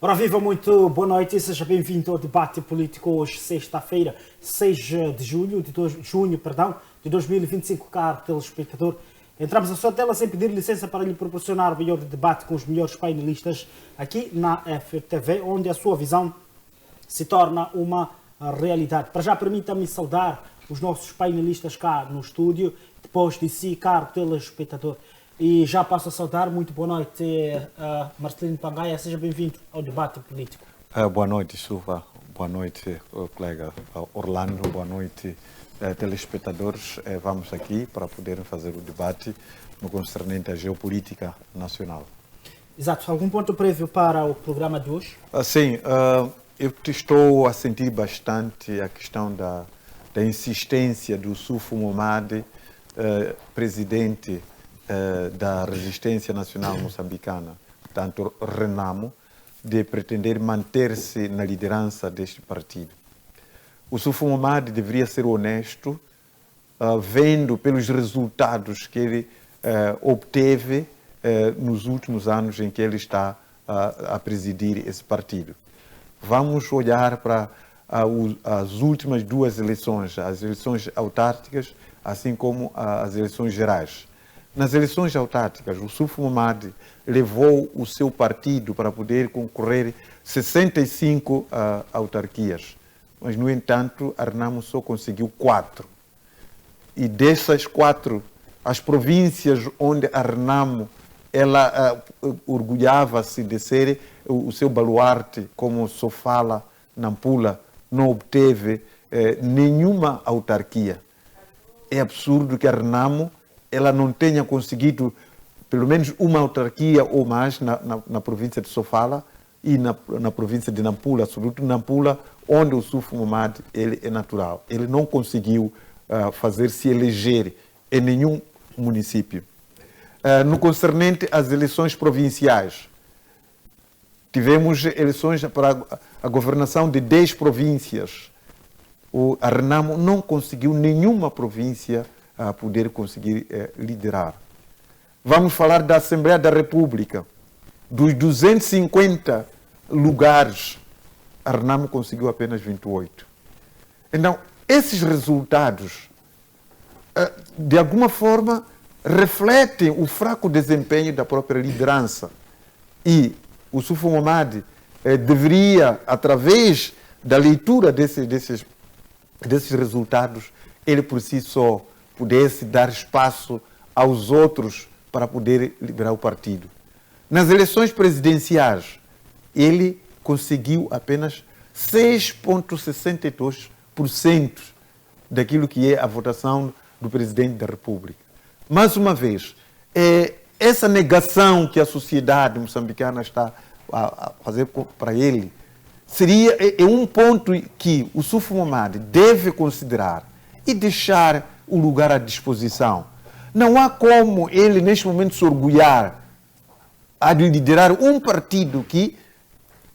Ora, viva, muito boa noite e seja bem-vindo ao debate político hoje, sexta-feira, 6 de junho, de 2025, caro telespectador. Entramos na sua tela sem pedir licença para lhe proporcionar o melhor debate com os melhores painelistas aqui na FTV, onde a sua visão se torna uma realidade. Para já, permita-me saudar os nossos painelistas cá no estúdio, depois de si, caro telespectador. E já passo a saudar, muito boa noite, Marcelino Pangaia, seja bem-vindo ao debate político. Boa noite, Silva, boa noite, colega Orlando, boa noite, telespectadores. Vamos aqui para podermos fazer o debate no concernente à geopolítica nacional. Exato, algum ponto prévio para o programa de hoje? Sim, eu estou a sentir bastante a questão da insistência do Sufo Momade, presidente da Resistência Nacional Moçambicana, portanto RENAMO, de pretender manter-se na liderança deste partido. O Sufo Momade deveria ser honesto, vendo pelos resultados que ele obteve nos últimos anos em que ele está a presidir esse partido. Vamos olhar para as últimas duas eleições, as eleições autárquicas, assim como as eleições gerais. Nas eleições autárquicas, o Sufo Momade levou o seu partido para poder concorrer 65 autarquias. Mas, no entanto, a RENAMO só conseguiu 4. E dessas 4, as províncias onde a RENAMO orgulhava-se de ser o seu baluarte, como Sofala, Nampula, não obteve nenhuma autarquia. É absurdo que a RENAMO ela não tenha conseguido pelo menos uma autarquia ou mais na província de Sofala e na província de Nampula, sobretudo Nampula, onde o Sufo Momade ele é natural. Ele não conseguiu fazer-se eleger em nenhum município. No concernente às eleições provinciais, tivemos eleições para a governação de 10 províncias. A RENAMO não conseguiu nenhuma província a poder conseguir liderar. Vamos falar da Assembleia da República. Dos 250 lugares, a RENAMO conseguiu apenas 28. Então, esses resultados, de alguma forma, refletem o fraco desempenho da própria liderança. E o Sufo Momade deveria, através da leitura desses resultados, ele por si só pudesse dar espaço aos outros para poder liberar o partido. Nas eleições presidenciais, ele conseguiu apenas 6,62% daquilo que é a votação do presidente da República. Mais uma vez, essa negação que a sociedade moçambicana está a fazer para ele é um ponto que o Sufo Momade deve considerar e deixar o lugar à disposição. Não há como ele, neste momento, se orgulhar a liderar um partido que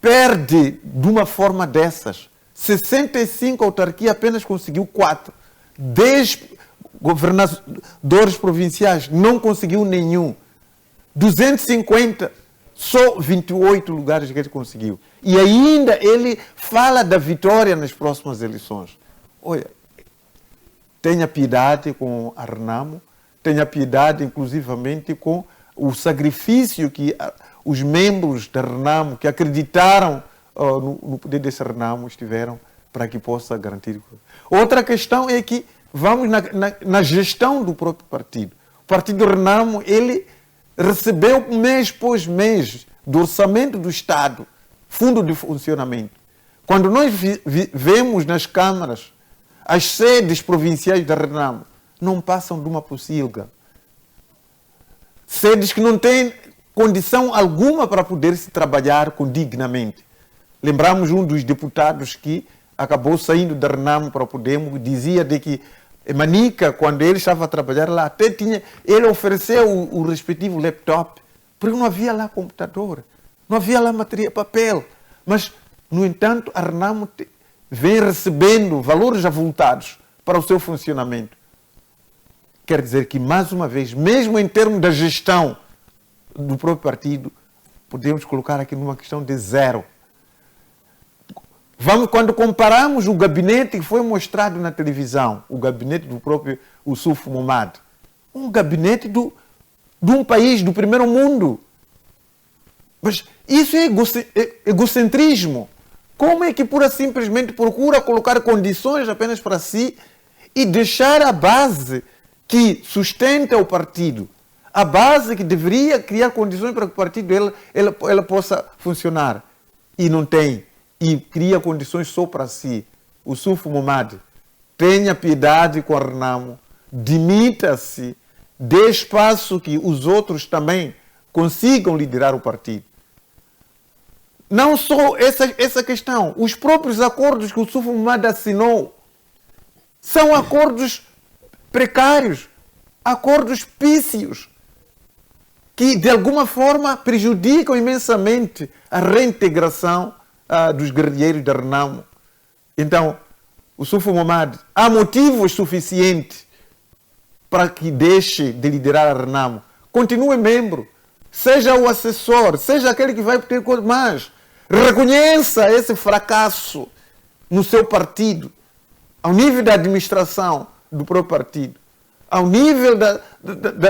perde de uma forma dessas. 65 autarquias, apenas conseguiu 4. 10 governadores provinciais, não conseguiu nenhum. 250, só 28 lugares que ele conseguiu. E ainda ele fala da vitória nas próximas eleições. Olha, tenha piedade com a RENAMO, tenha piedade inclusivamente com o sacrifício que os membros da RENAMO, que acreditaram no poder desse RENAMO, estiveram para que possa garantir. Outra questão é que vamos na gestão do próprio partido. O partido RENAMO, ele recebeu mês após mês do orçamento do Estado, fundo de funcionamento. Quando nós vemos nas câmaras as sedes provinciais da RENAMO, não passam de uma pocilga. Sedes que não têm condição alguma para poder se trabalhar dignamente. Lembramos um dos deputados que acabou saindo da RENAMO para o Podemos, dizia de que Manica, quando ele estava a trabalhar lá, até ele ofereceu o respectivo laptop, porque não havia lá computador, não havia lá papel. Mas, no entanto, a RENAMO vem recebendo valores avultados para o seu funcionamento. Quer dizer que, mais uma vez, mesmo em termos da gestão do próprio partido, podemos colocar aqui numa questão de 0. Quando comparamos o gabinete que foi mostrado na televisão, o gabinete do próprio Yusuf Momad, um gabinete de um país do primeiro mundo. Mas isso é egocentrismo. Como é que pura simplesmente procura colocar condições apenas para si e deixar a base que sustenta o partido, a base que deveria criar condições para que o partido ela possa funcionar, e não tem, e cria condições só para si? O Yusuf Momad, tenha piedade com a Renamo, dimita-se, dê espaço que os outros também consigam liderar o partido. Não só essa questão, os próprios acordos que o Yusuf Momad assinou são acordos precários, acordos pícios, que de alguma forma prejudicam imensamente a reintegração dos guerrilheiros da Renamo. Então, o Yusuf Momad, há motivos suficientes para que deixe de liderar a Renamo. Continue membro, seja o assessor, seja aquele que vai ter coisa mais. Reconheça esse fracasso no seu partido, ao nível da administração do próprio partido, ao nível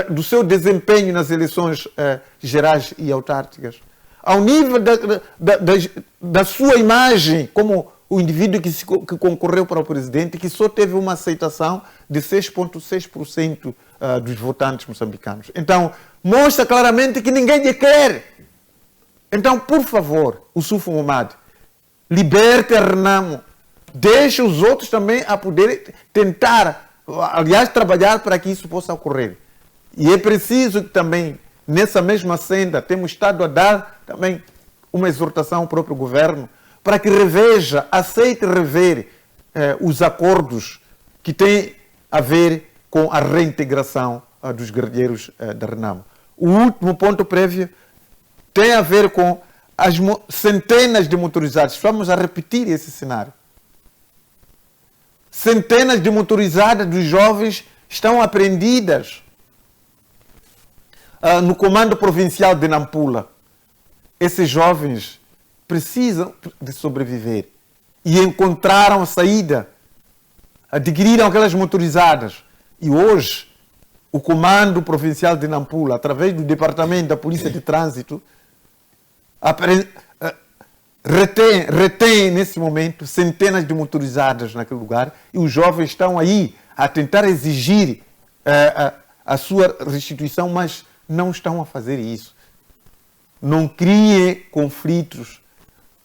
do seu desempenho nas eleições gerais e autárquicas, ao nível da sua imagem como o indivíduo que concorreu para o presidente, que só teve uma aceitação de 6,6% dos votantes moçambicanos. Então, mostra claramente que ninguém lhe quer. Então, por favor, o Yusuf Momad, liberte a Renamo, deixe os outros também a poder tentar, aliás, trabalhar para que isso possa ocorrer. E é preciso que também, nessa mesma senda, temos estado a dar também uma exortação ao próprio governo para que reveja, aceite rever os acordos que têm a ver com a reintegração dos guerrilheiros da Renamo. O último ponto prévio tem a ver com as centenas de motorizados. Vamos a repetir esse cenário. Centenas de motorizadas dos jovens estão apreendidas no comando provincial de Nampula. Esses jovens precisam de sobreviver e encontraram saída, adquiriram aquelas motorizadas. E hoje, o comando provincial de Nampula, através do Departamento da Polícia de Trânsito, retém nesse momento centenas de motorizadas naquele lugar, e os jovens estão aí a tentar exigir a sua restituição, mas não estão a fazer isso. Não criem conflitos,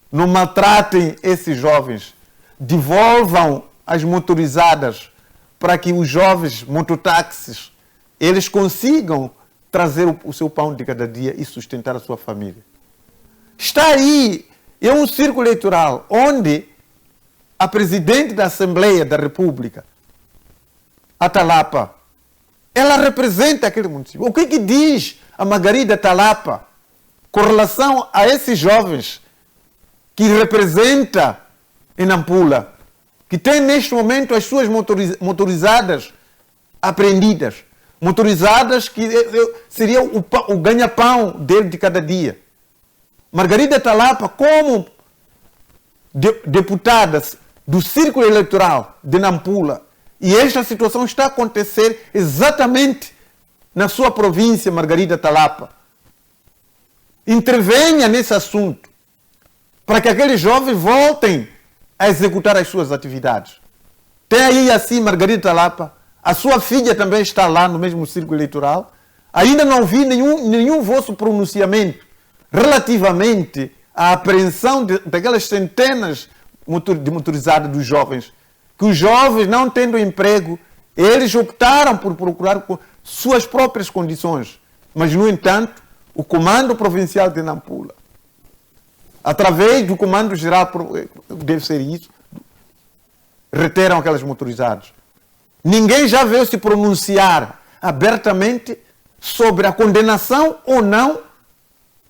não maltratem esses jovens, devolvam as motorizadas para que os jovens mototáxis eles consigam trazer o seu pão de cada dia e sustentar a sua família. Está aí, é um círculo eleitoral onde a presidente da Assembleia da República, a Talapa, ela representa aquele município. O que diz a Margarida Talapa com relação a esses jovens que representa em Nampula, que tem neste momento as suas motorizadas apreendidas, motorizadas que seria o ganha-pão dele de cada dia. Margarida Talapa, como deputada do Círculo Eleitoral de Nampula, e esta situação está a acontecer exatamente na sua província, Margarida Talapa. Intervenha nesse assunto, para que aqueles jovens voltem a executar as suas atividades. Tem aí assim, Margarida Talapa, a sua filha também está lá no mesmo círculo eleitoral. Ainda não vi nenhum vosso pronunciamento relativamente à apreensão daquelas centenas de motorizadas dos jovens, que os jovens, não tendo emprego, eles optaram por procurar suas próprias condições. Mas, no entanto, o Comando Provincial de Nampula, através do Comando Geral, deve ser isso, reteram aquelas motorizadas. Ninguém já veio se pronunciar abertamente sobre a condenação ou não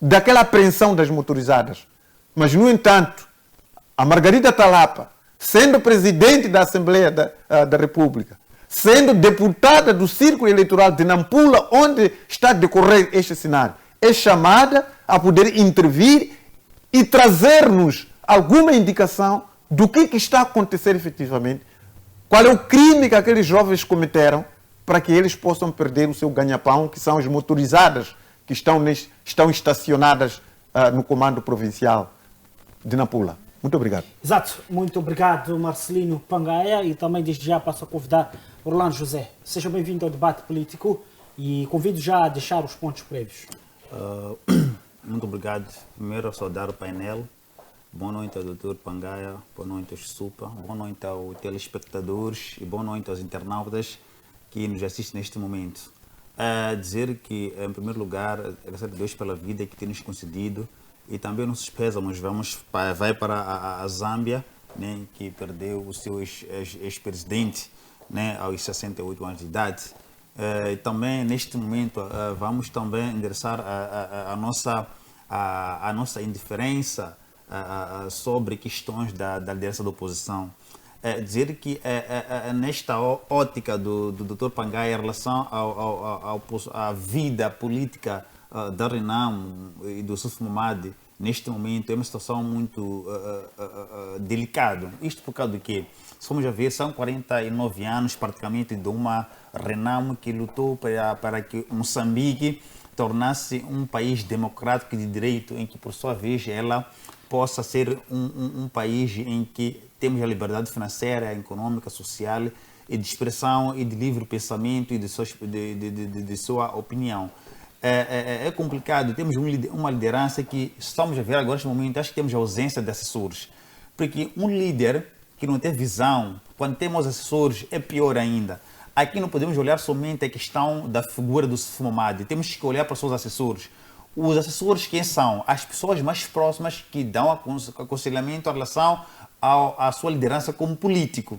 daquela apreensão das motorizadas. Mas, no entanto, a Margarida Talapa, sendo presidente da Assembleia da República, sendo deputada do Círculo Eleitoral de Nampula, onde está a decorrer este cenário, é chamada a poder intervir e trazer-nos alguma indicação do que está a acontecer efetivamente, qual é o crime que aqueles jovens cometeram para que eles possam perder o seu ganha-pão, que são as motorizadas que estão estacionadas no comando provincial de Nampula. Muito obrigado. Exato, muito obrigado Marcelino Pangaia, e também desde já passo a convidar Orlando José. Seja bem-vindo ao debate político e convido já a deixar os pontos prévios. Muito obrigado. Primeiro, saudar o painel. Boa noite ao Dr. Pangaia, boa noite ao Supa, boa noite aos telespectadores e boa noite aos internautas que nos assistem neste momento. Dizer que, em primeiro lugar, agradecer a Deus pela vida que tem nos concedido, e também nossos pésamos vai para a Zâmbia, né, que perdeu o seu ex-presidente, né, aos 68 anos de idade. E também, neste momento, vamos também endereçar a nossa indiferença sobre questões da liderança da oposição. Dizer que nesta ótica do Dr. Pangaia em relação à vida política da Renamo e do Yusuf Mahamat, neste momento é uma situação muito delicada. Isto por causa do quê? Se formos a ver, são 49 anos praticamente de uma Renamo que lutou para que Moçambique tornasse um país democrático de direito, em que, por sua vez, ela possa ser um país em que temos a liberdade financeira, econômica, social e de expressão e de livre pensamento e de sua opinião. É complicado, temos uma liderança que estamos a ver agora neste momento, acho que temos a ausência de assessores, porque um líder que não tem visão, quando temos assessores é pior ainda. Aqui não podemos olhar somente a questão da figura do Yusuf Mahamat, temos que olhar para os seus assessores. Os assessores quem são? As pessoas mais próximas que dão aconselhamento em relação à sua liderança como político.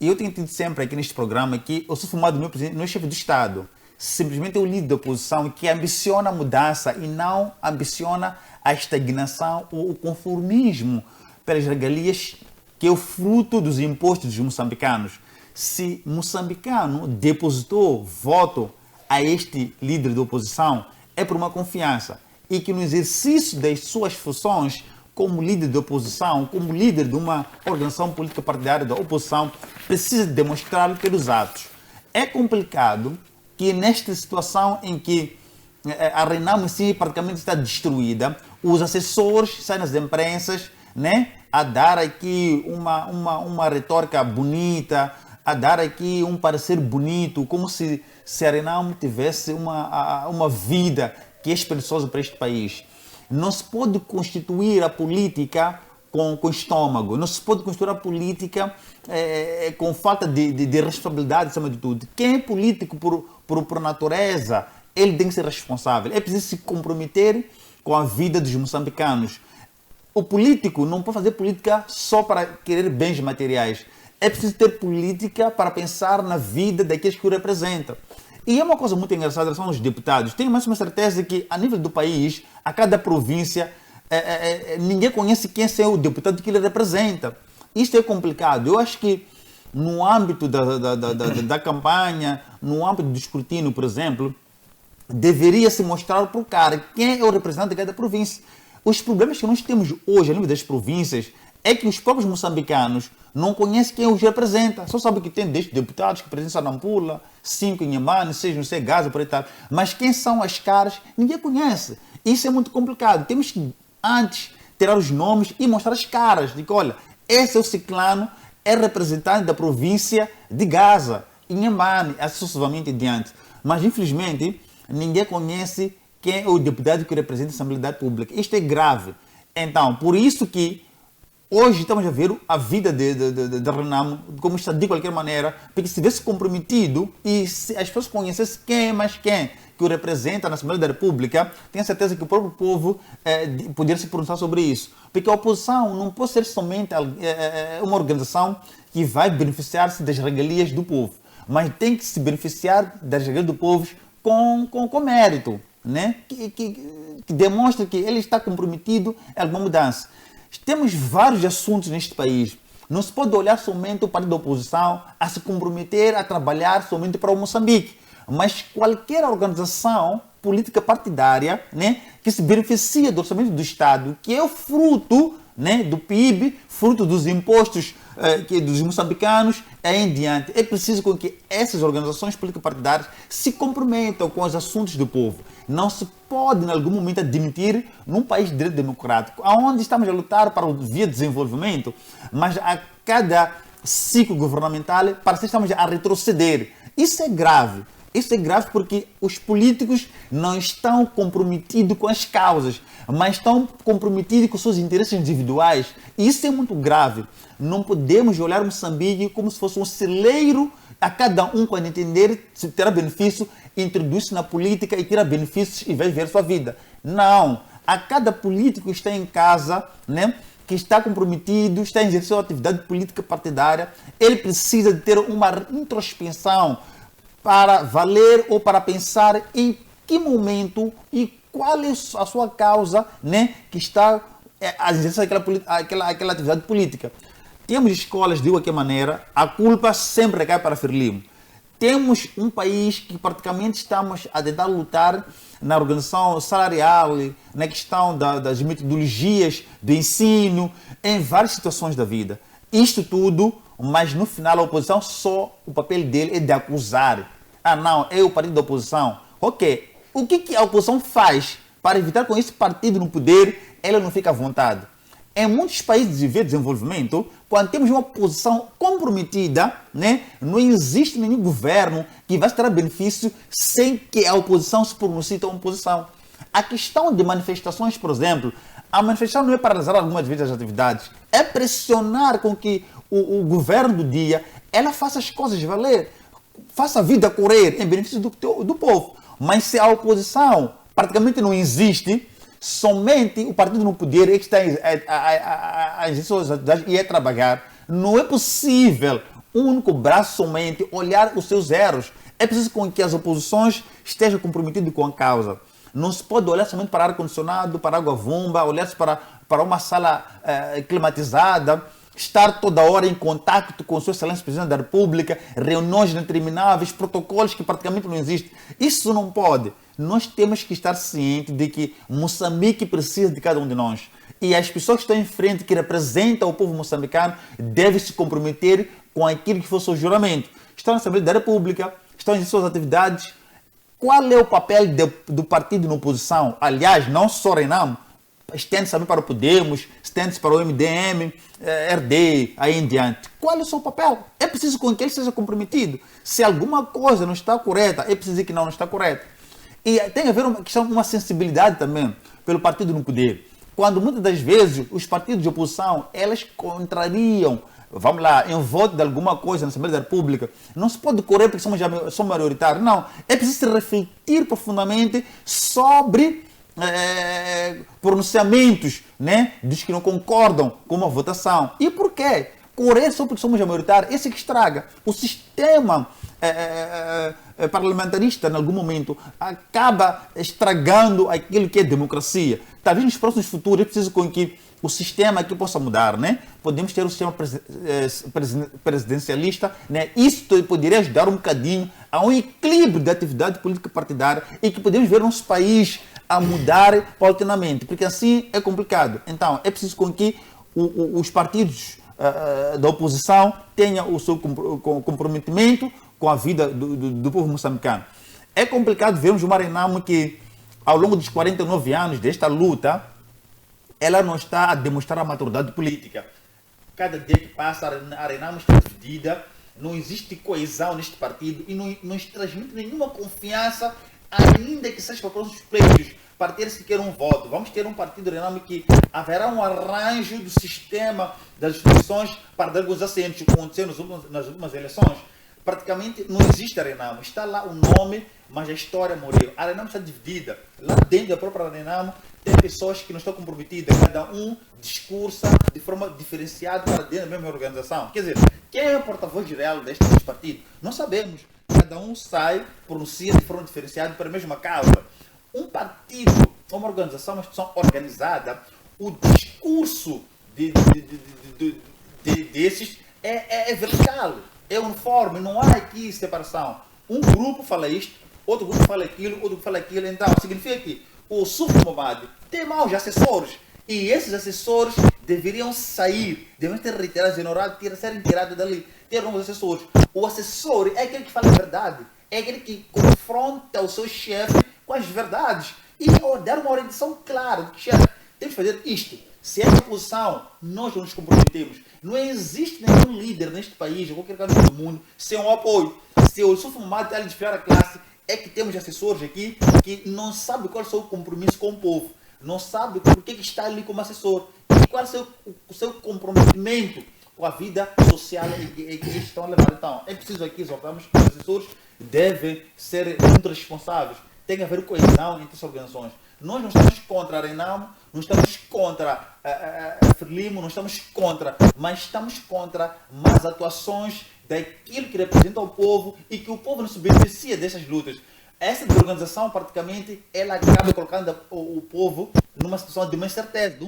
E eu tenho dito sempre aqui neste programa que o Yusuf Mahamat, meu presidente, não é chefe do Estado. Simplesmente é o líder da oposição que ambiciona a mudança e não ambiciona a estagnação ou o conformismo pelas regalias que é o fruto dos impostos dos moçambicanos. Se moçambicano depositou voto a este líder da oposição, é por uma confiança, e que no exercício das suas funções como líder da oposição, como líder de uma organização política partidária da oposição, precisa demonstrá-lo pelos atos. É complicado que nesta situação em que a Renamo em si praticamente está destruída, os assessores saem nas imprensas, né, a dar aqui uma retórica bonita, a dar aqui um parecer bonito, como se a Renamo tivesse uma vida que é esperançosa para este país. Não se pode constituir a política com estômago, não se pode constituir a política com falta de responsabilidade, acima de tudo. Quem é político por natureza, ele tem que ser responsável. É preciso se comprometer com a vida dos moçambicanos. O político não pode fazer política só para querer bens materiais. É preciso ter política para pensar na vida daqueles que o representam. E é uma coisa muito engraçada, são os deputados. Tenho mais uma certeza que, a nível do país, a cada província, ninguém conhece quem é o deputado que ele representa. Isto é complicado. Eu acho que no âmbito da campanha, no âmbito do escrutínio, por exemplo, deveria se mostrar para o cara quem é o representante de cada província. Os problemas que nós temos hoje a nível das províncias é que os próprios moçambicanos não conhecem quem os representa. Só sabem que tem 10 deputados que representam Nampula, 5 em Inhambane, 6 não sei, Gaza, por aí tal. Mas quem são as caras, ninguém conhece. Isso é muito complicado. Temos que, antes, tirar os nomes e mostrar as caras. De que, olha, esse é o ciclano, é representante da província de Gaza, Inhambane, assim sucessivamente diante. Mas, infelizmente, ninguém conhece quem é o deputado que representa a Assembleia Pública. Isto é grave. Então, por isso que hoje estamos a ver a vida de Renamo como está de qualquer maneira, porque se tivesse comprometido e se as pessoas conhecessem quem é mais quem que o representa na Assembleia da República, tenho certeza que o próprio povo poderia se pronunciar sobre isso. Porque a oposição não pode ser somente uma organização que vai beneficiar-se das regalias do povo, mas tem que se beneficiar das regalias do povo com mérito, né? Que demonstra que ele está comprometido em alguma mudança. Temos vários assuntos neste país. Não se pode olhar somente o partido da oposição a se comprometer a trabalhar somente para o Moçambique. Mas qualquer organização política partidária, né, que se beneficia do orçamento do Estado, que é o fruto né, do PIB, fruto dos impostos dos moçambicanos e em diante. É preciso com que essas organizações político-partidárias se comprometam com os assuntos do povo. Não se pode, em algum momento, admitir, num país de direito democrático, onde estamos a lutar para o via desenvolvimento, mas a cada ciclo governamental parece que estamos a retroceder. Isso é grave. Isso é grave porque os políticos não estão comprometidos com as causas, mas estão comprometidos com os seus interesses individuais. E isso é muito grave. Não podemos olhar Moçambique como se fosse um celeiro a cada um, quando entender se terá benefício, introduz-se na política e tira benefícios e vai ver sua vida. Não. A cada político que está em casa, né, que está comprometido, está em exercício de atividade política partidária, ele precisa de ter uma introspecção para valer ou para pensar em que momento e qual é a sua causa, né, que está a exercer aquela atividade política. Temos escolas de qualquer maneira, a culpa sempre recai para Frelimo. Temos um país que praticamente estamos a tentar lutar na organização salarial, na questão das metodologias do ensino, em várias situações da vida. Isto tudo, mas no final a oposição só o papel dele é de acusar. Ah não, é o partido da oposição. Ok, o que a oposição faz para evitar com esse partido no poder, ela não fica à vontade? Em muitos países de desenvolvimento, quando temos uma oposição comprometida, né, não existe nenhum governo que vai ter benefício sem que a oposição se pronuncie a oposição. A questão de manifestações, por exemplo, a manifestação não é paralisar algumas vezes as atividades, é pressionar com que o governo do dia ela faça as coisas valer, faça a vida correr em benefício do povo. Mas se a oposição praticamente não existe, somente o partido no poder é que está a exercer suas atividades e a trabalhar. Não é possível um único braço somente olhar os seus erros. É preciso com que as oposições estejam comprometidas com a causa. Não se pode olhar somente para ar-condicionado, para água-vumba, olhar-se para uma sala climatizada, estar toda hora em contato com o seu excelência presidente da República, reuniões intermináveis, protocolos que praticamente não existem. Isso não pode. Nós temos que estar cientes de que Moçambique precisa de cada um de nós. E as pessoas que estão em frente, que representam o povo moçambicano, devem se comprometer com aquilo que for seu juramento. Estão na Assembleia da República, estão em suas atividades. Qual é o papel do partido na oposição? Aliás, não só Renamo, estende-se também para o Podemos, estende-se para o MDM, RD, aí em diante. Qual é o seu papel? É preciso com que ele seja comprometido. Se alguma coisa não está correta, é preciso dizer que não está correta. E tem a ver uma sensibilidade também pelo partido no poder. Quando muitas das vezes os partidos de oposição, elas contrariam, vamos lá, em voto de alguma coisa na Assembleia da República, não se pode correr porque somos maioritários. Não, é preciso refletir profundamente sobre pronunciamentos, né, dos que não concordam com uma votação. E por quê? Correr só porque somos maioritários, esse que estraga. O sistema parlamentarista, em algum momento, acaba estragando aquilo que é democracia. Talvez nos próximos futuros é preciso com que o sistema aqui possa mudar, né? Podemos ter um sistema presidencialista, né? Isso poderia ajudar um bocadinho a um equilíbrio da atividade política partidária e que podemos ver nosso país a mudar paulatinamente, porque assim é complicado. Então, é preciso com que os partidos da oposição tenham o seu comprometimento com a vida do povo moçambicano. É complicado vermos uma Renamo que, ao longo dos 49 anos desta luta, ela não está a demonstrar a maturidade política. Cada dia que passa, a Renamo está dividida, não existe coesão neste partido e não transmite nenhuma confiança, ainda que seja para próximos pleitos, para ter sequer um voto. Vamos ter um partido Renamo que haverá um arranjo do sistema das instituições para dar os assentos, como aconteceu nas últimas eleições. Praticamente não existe a Renamo. Está lá o nome, mas a história morreu. A Renamo está dividida. Lá dentro da própria Renamo tem pessoas que não estão comprometidas. Cada um discursa de forma diferenciada para dentro da mesma organização. Quer dizer, quem é o porta-voz real deste partido? Não sabemos. Cada um sai, pronuncia de forma diferenciada para a mesma causa. Um partido, uma organização, uma instituição organizada, o discurso desses é vertical, é uniforme, não há aqui separação. Um grupo fala isto, outro grupo fala aquilo, outro grupo fala aquilo. Então, significa que o Sufo Momad tem maus assessores e esses assessores deveriam sair, deveriam ter retirado, ignorado, serem tirados dali, ter novos assessores. O assessor é aquele que fala a verdade, é aquele que confronta o seu chefe com as verdades e dar uma orientação clara de que, chefe, temos que fazer isto. Se é a posição, nós não nos comprometemos. Não existe nenhum líder neste país, ou qualquer canto do mundo, sem um apoio. Se eu sou fumado de desfiar a classe, é que temos assessores aqui que não sabem qual é o seu compromisso com o povo, não sabem por que está ali como assessor e qual é o seu comprometimento com a vida social que estão a levar. Então, é preciso aqui exaltarmos que os assessores devem ser muito responsáveis. Tem que haver coesão entre as organizações. Nós não estamos contra a Renamo, não estamos contra a Frelimo, não estamos contra, mas estamos contra más atuações daquilo que representa o povo e que o povo não se beneficia dessas lutas. Essa desorganização, praticamente, ela acaba colocando o povo numa situação de uma incerteza.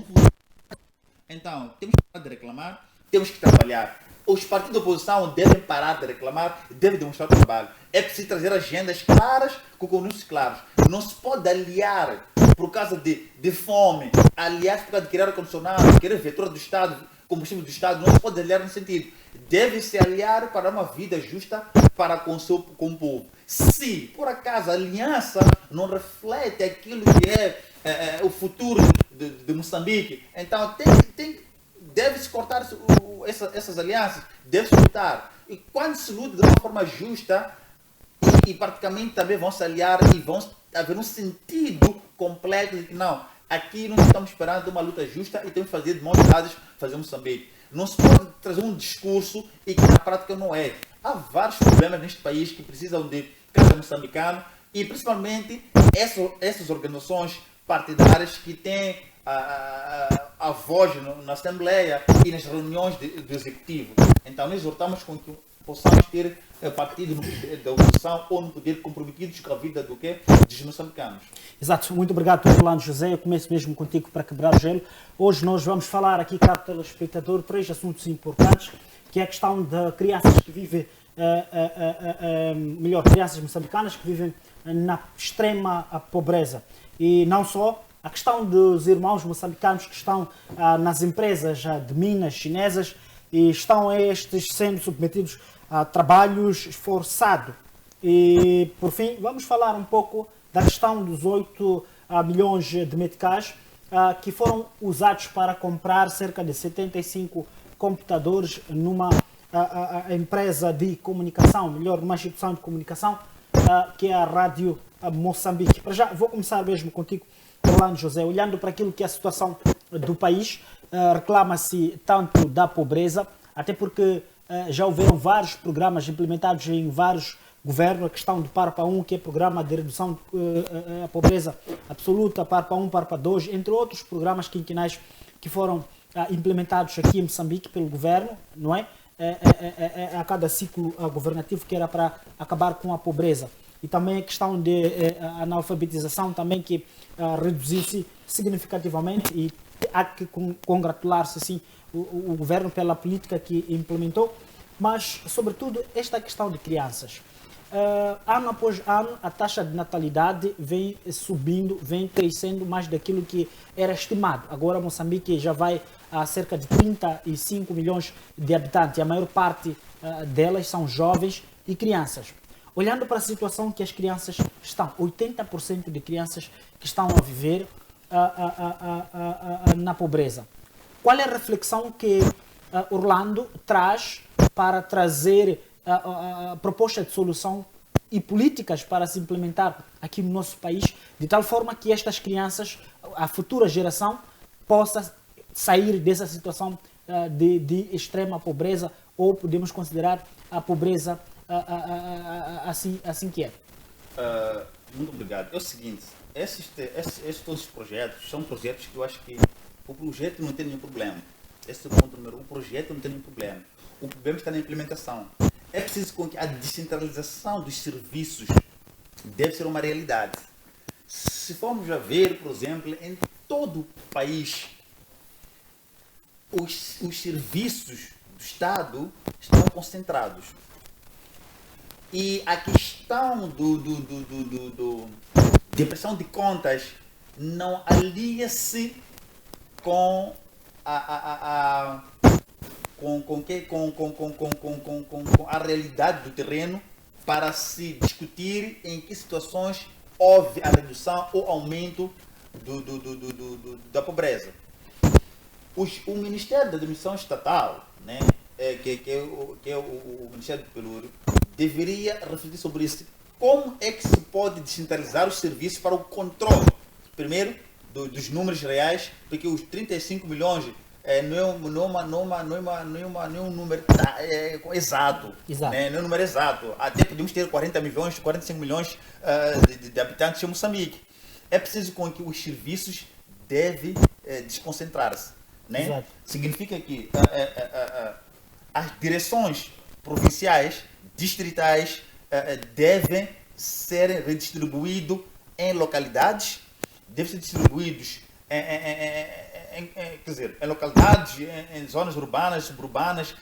Então, temos que parar de reclamar, temos que trabalhar. Os partidos da oposição devem parar de reclamar, devem demonstrar trabalho. É preciso trazer agendas claras, com compromissos claros. Não se pode aliar por causa de fome, aliar por causa de criar ar-condicionado, querer vetor do Estado, combustível do Estado, não se pode aliar nesse sentido. Deve se aliar para uma vida justa para com o povo. Se, por acaso, a aliança não reflete aquilo que é o futuro de Moçambique, então deve-se cortar essas alianças, deve-se lutar. E quando se luta de uma forma justa, e praticamente também vão se aliar e vão haver um sentido completo de que não, aqui nós estamos esperando uma luta justa e temos que fazer de mãos dadas, fazer Moçambique. Não se pode trazer um discurso e que na prática não é. Há vários problemas neste país que precisam de cada moçambicano e principalmente essas organizações partidárias que têm a voz na Assembleia e nas reuniões do Executivo. Então nós exortamos com que possamos ter partido da oposição ou no poder comprometidos com a vida dos moçambicanos. Exato, muito obrigado, Orlando José. Eu começo mesmo contigo para quebrar o gelo. Hoje nós vamos falar aqui, caro telespectador, 3 assuntos importantes, que é a questão de crianças que vivem, crianças moçambicanas que vivem na extrema pobreza. E não só, a questão dos irmãos moçambicanos que estão nas empresas de minas chinesas e estão estes sendo submetidos a trabalhos forçados. E, por fim, vamos falar um pouco da questão dos 8 milhões de meticais que foram usados para comprar cerca de 75 computadores numa empresa de comunicação, melhor, numa instituição de comunicação, que é a Rádio Moçambique. Para já, vou começar mesmo contigo, Orlando José. Olhando para aquilo que é a situação do país, reclama-se tanto da pobreza, até porque já houveram vários programas implementados em vários governos, a questão do Parpa 1, que é programa de redução da pobreza absoluta, Parpa 1, Parpa 2, entre outros programas quinquenais que foram implementados aqui em Moçambique pelo governo, não é? A cada ciclo governativo, que era para acabar com a pobreza. E também a questão de analfabetização também, que reduziu-se significativamente, e há que congratular-se assim o governo pela política que implementou, mas sobretudo esta questão de crianças. Ano após ano a taxa de natalidade vem subindo, vem crescendo mais daquilo que era estimado. Agora Moçambique já vai a cerca de 35 milhões de habitantes, e a maior parte delas são jovens e crianças. Olhando para a situação que as crianças estão, 80% de crianças que estão a viver na pobreza. Qual é a reflexão que Orlando traz para trazer a proposta de solução e políticas para se implementar aqui no nosso país, de tal forma que estas crianças, a futura geração, possa sair dessa situação de extrema pobreza, ou podemos considerar a pobreza assim que é? Muito obrigado. É o seguinte, todos os projetos são projetos que eu acho que o projeto não tem nenhum problema. Esse é o ponto número 1. O projeto não tem nenhum problema. O problema está na implementação. É preciso que a descentralização dos serviços deve ser uma realidade. Se formos a ver, por exemplo, em todo o país, os serviços do Estado estão concentrados. E a questão de prestação de contas não alia-se com com a realidade do terreno para se discutir em que situações houve a redução ou aumento da pobreza. O Ministério da Administração Estatal, né, que é o Ministério do Pelourio, deveria refletir sobre isso. Como é que se pode descentralizar os serviços para o controle, primeiro, dos números reais, porque os 35 milhões não é um número exato. Né? Não é um número exato. Até podemos ter 40 milhões, 45 milhões de habitantes em Moçambique. É preciso com que os serviços devem desconcentrar-se. Né? Significa que as direções provinciais, distritais, devem ser redistribuídos em localidades, devem ser distribuídos em localidades, em zonas urbanas, suburbanas.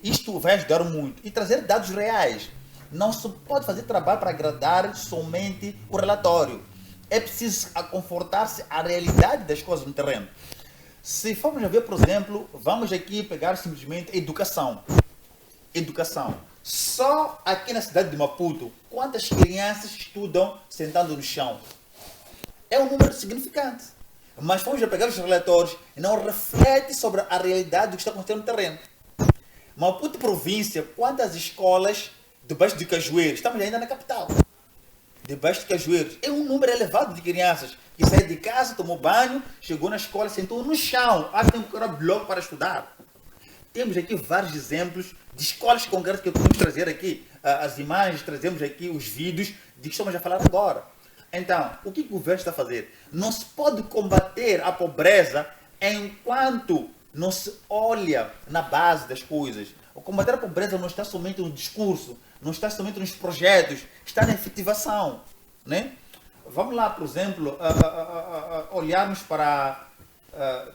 Isto vai ajudar muito. E trazer dados reais. Não se pode fazer trabalho para agradar somente o relatório. É preciso confortar-se à realidade das coisas no terreno. Se formos a ver, por exemplo, vamos aqui pegar simplesmente educação. Educação. Só aqui na cidade de Maputo, quantas crianças estudam sentando no chão? É um número significante. Mas vamos a pegar os relatórios e não reflete sobre a realidade do que está acontecendo no terreno. Maputo província, quantas escolas debaixo de Cajueiros? Estamos ainda na capital. Debaixo de Cajueiros. É um número elevado de crianças que saem de casa, tomou banho, chegou na escola, sentou no chão. Tem que procurar bloco para estudar. Temos aqui vários exemplos de escolas concretas que podemos trazer aqui. As imagens, trazemos aqui os vídeos de que estamos a falar agora. Então, o que o governo está a fazer? Não se pode combater a pobreza enquanto não se olha na base das coisas. O combater a pobreza não está somente no discurso, não está somente nos projetos, está na efetivação. Né? Vamos lá, por exemplo, olharmos para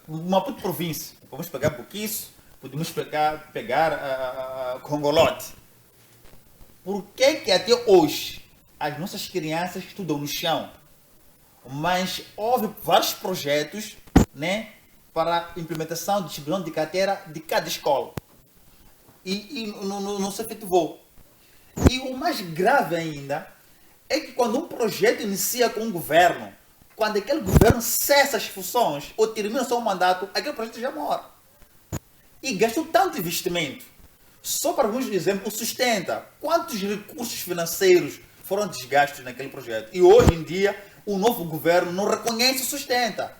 Maputo província. Vamos pegar Buquiço, podemos pegar Congolote. Por que até hoje as nossas crianças estudam no chão? Mas houve vários projetos, né, para implementação de distribuição de carteira de cada escola. E não se efetivou. E o mais grave ainda é que quando um projeto inicia com um governo, quando aquele governo cessa as funções ou termina seu mandato, aquele projeto já morre. E gastou tanto investimento. Só para alguns exemplos, sustenta. Quantos recursos financeiros foram desgastos naquele projeto? E hoje em dia, o novo governo não reconhece e sustenta.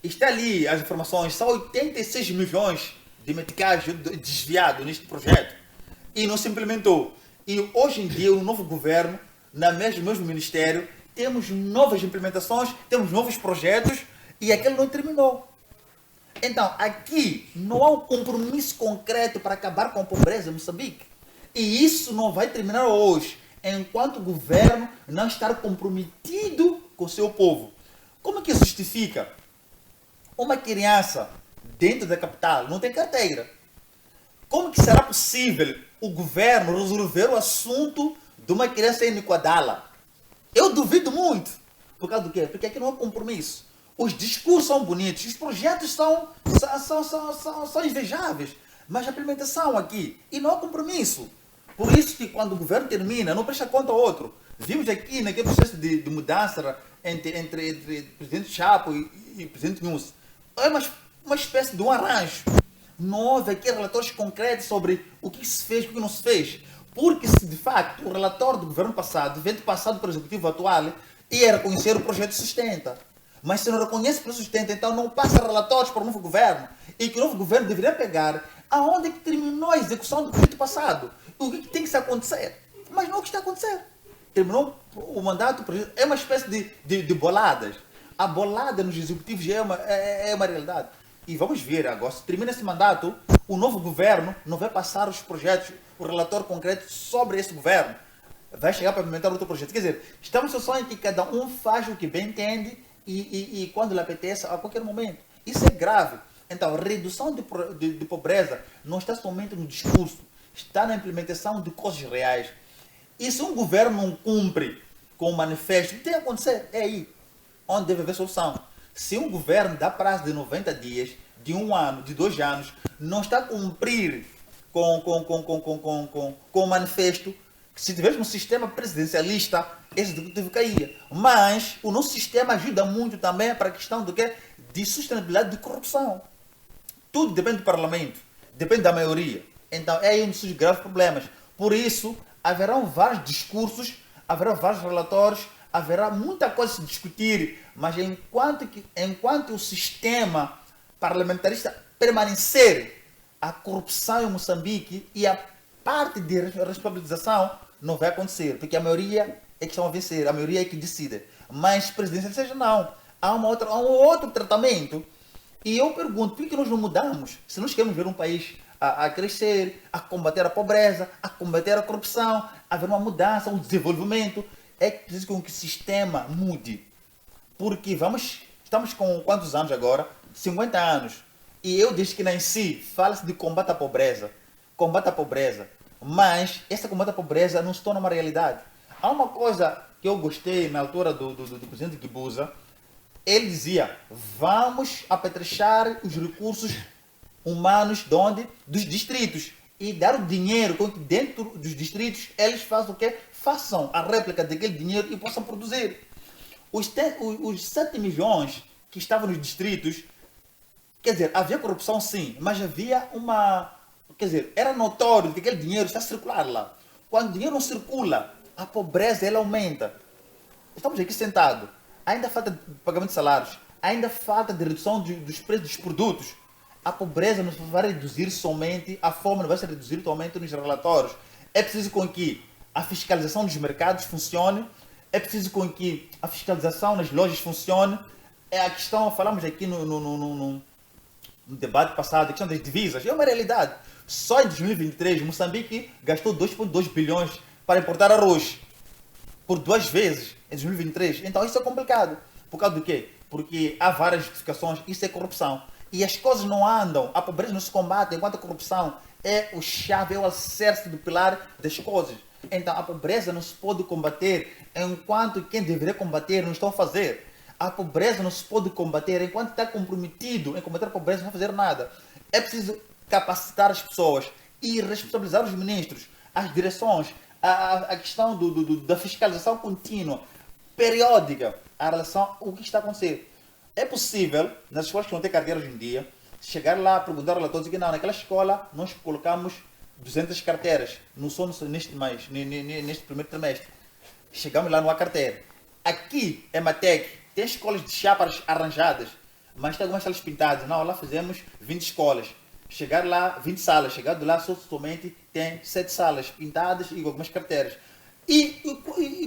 Está ali as informações, são 86 milhões de meticais desviados neste projeto. E não se implementou. E hoje em dia, o novo governo, no mesmo ministério, temos novas implementações, temos novos projetos e aquele não terminou. Então, aqui não há um compromisso concreto para acabar com a pobreza em Moçambique. E isso não vai terminar hoje, enquanto o governo não estar comprometido com o seu povo. Como é que justifica uma criança dentro da capital não tem carteira? Como que será possível o governo resolver o assunto de uma criança em Nicoadala? Eu duvido muito. Por causa do quê? Porque aqui não há compromisso. Os discursos são bonitos, os projetos são invejáveis, mas a implementação aqui, e não há compromisso. Por isso que quando o governo termina, não presta conta ao outro. Vimos aqui naquele processo de mudança entre presidente Chapo e presidente Nunes. É uma espécie de um arranjo. Não houve aqui relatórios concretos sobre o que se fez e o que não se fez. Porque se de facto o relatório do governo passado, evento passado pelo executivo atual, ia reconhecer o projeto sustenta. Mas se não reconhece o sustenta, então não passa relatórios para o novo governo. E que o novo governo deveria pegar aonde é que terminou a execução do projeto passado. O que tem que se acontecer. Mas não é o que está acontecendo. Terminou o mandato, é uma espécie de boladas. A bolada nos executivos já é uma realidade. E vamos ver agora, se termina esse mandato, o novo governo não vai passar os projetos, o relatório concreto sobre esse governo. Vai chegar para implementar outro projeto. Quer dizer, estamos só em que cada um faz o que bem entende e quando lhe apetece, a qualquer momento. Isso é grave. Então, a redução de pobreza não está somente no discurso, está na implementação de coisas reais. E se um governo não cumpre com o manifesto, o que tem que acontecer? É aí onde deve haver solução. Se um governo dá prazo de 90 dias, de 1 ano, de 2 anos, não está a cumprir com o manifesto, se tivéssemos um sistema presidencialista, esse executivo caía. Mas o nosso sistema ajuda muito também para a questão do quê? De sustentabilidade de corrupção. Tudo depende do parlamento, depende da maioria. Então é aí um dos graves problemas. Por isso, haverão vários discursos, haverá vários relatórios, haverá muita coisa a se discutir, mas enquanto o sistema parlamentarista permanecer, a corrupção em Moçambique e a parte de responsabilização não vai acontecer, porque a maioria é que estão a vencer, a maioria é que decide. Mas presidência seja não. Há um outro tratamento. E eu pergunto, por que nós não mudamos? Se nós queremos ver um país a crescer, a combater a pobreza, a combater a corrupção, haver uma mudança, um desenvolvimento, é preciso que o sistema mude. Porque estamos com quantos anos agora? 50 anos. E eu, desde que nasci, fala-se de combate à pobreza. Combate à pobreza. Mas essa combate à pobreza não se torna uma realidade. Há uma coisa que eu gostei na altura do presidente Guebuza. Ele dizia, vamos apetrechar os recursos humanos de onde? Dos distritos. E dar o dinheiro com que dentro dos distritos eles façam o quê? Façam a réplica daquele dinheiro e possam produzir. Os 7 milhões que estavam nos distritos, quer dizer, havia corrupção sim, mas havia quer dizer, era notório que aquele dinheiro está a circular lá. Quando o dinheiro não circula, a pobreza ela aumenta. Estamos aqui sentados, ainda falta de pagamento de salários, ainda falta de redução dos preços dos produtos. A pobreza não vai reduzir somente, a fome não vai se reduzir somente nos relatórios. É preciso com que a fiscalização dos mercados funcione, é preciso com que a fiscalização nas lojas funcione. É a questão, falamos aqui no debate passado, a questão das divisas, é uma realidade. Só em 2023, Moçambique gastou 2,2 bilhões para importar arroz, por 2 vezes em 2023. Então isso é complicado. Por causa do quê? Porque há várias justificações, isso é corrupção. E as coisas não andam, a pobreza não se combate, enquanto a corrupção é o chave, é o alicerce do pilar das coisas. Então a pobreza não se pode combater enquanto quem deveria combater não está a fazer. A pobreza não se pode combater enquanto está comprometido em combater a pobreza não vai fazer nada. É preciso capacitar as pessoas e responsabilizar os ministros, as direções, a questão da fiscalização contínua, periódica, a relação ao que está acontecendo. É possível, nas escolas que não têm carteira hoje em dia, chegar lá, perguntar ao relator, dizer que não, naquela escola nós colocamos 200 carteiras, não só neste mês, neste primeiro trimestre. Chegamos lá, não há carteira. Aqui, em Matec, tem escolas de chapas arranjadas, mas tem algumas salas pintadas. Não, lá fizemos 20 escolas. Chegar lá, 20 salas. Chegar de lá, somente tem 7 salas pintadas e algumas carteiras. E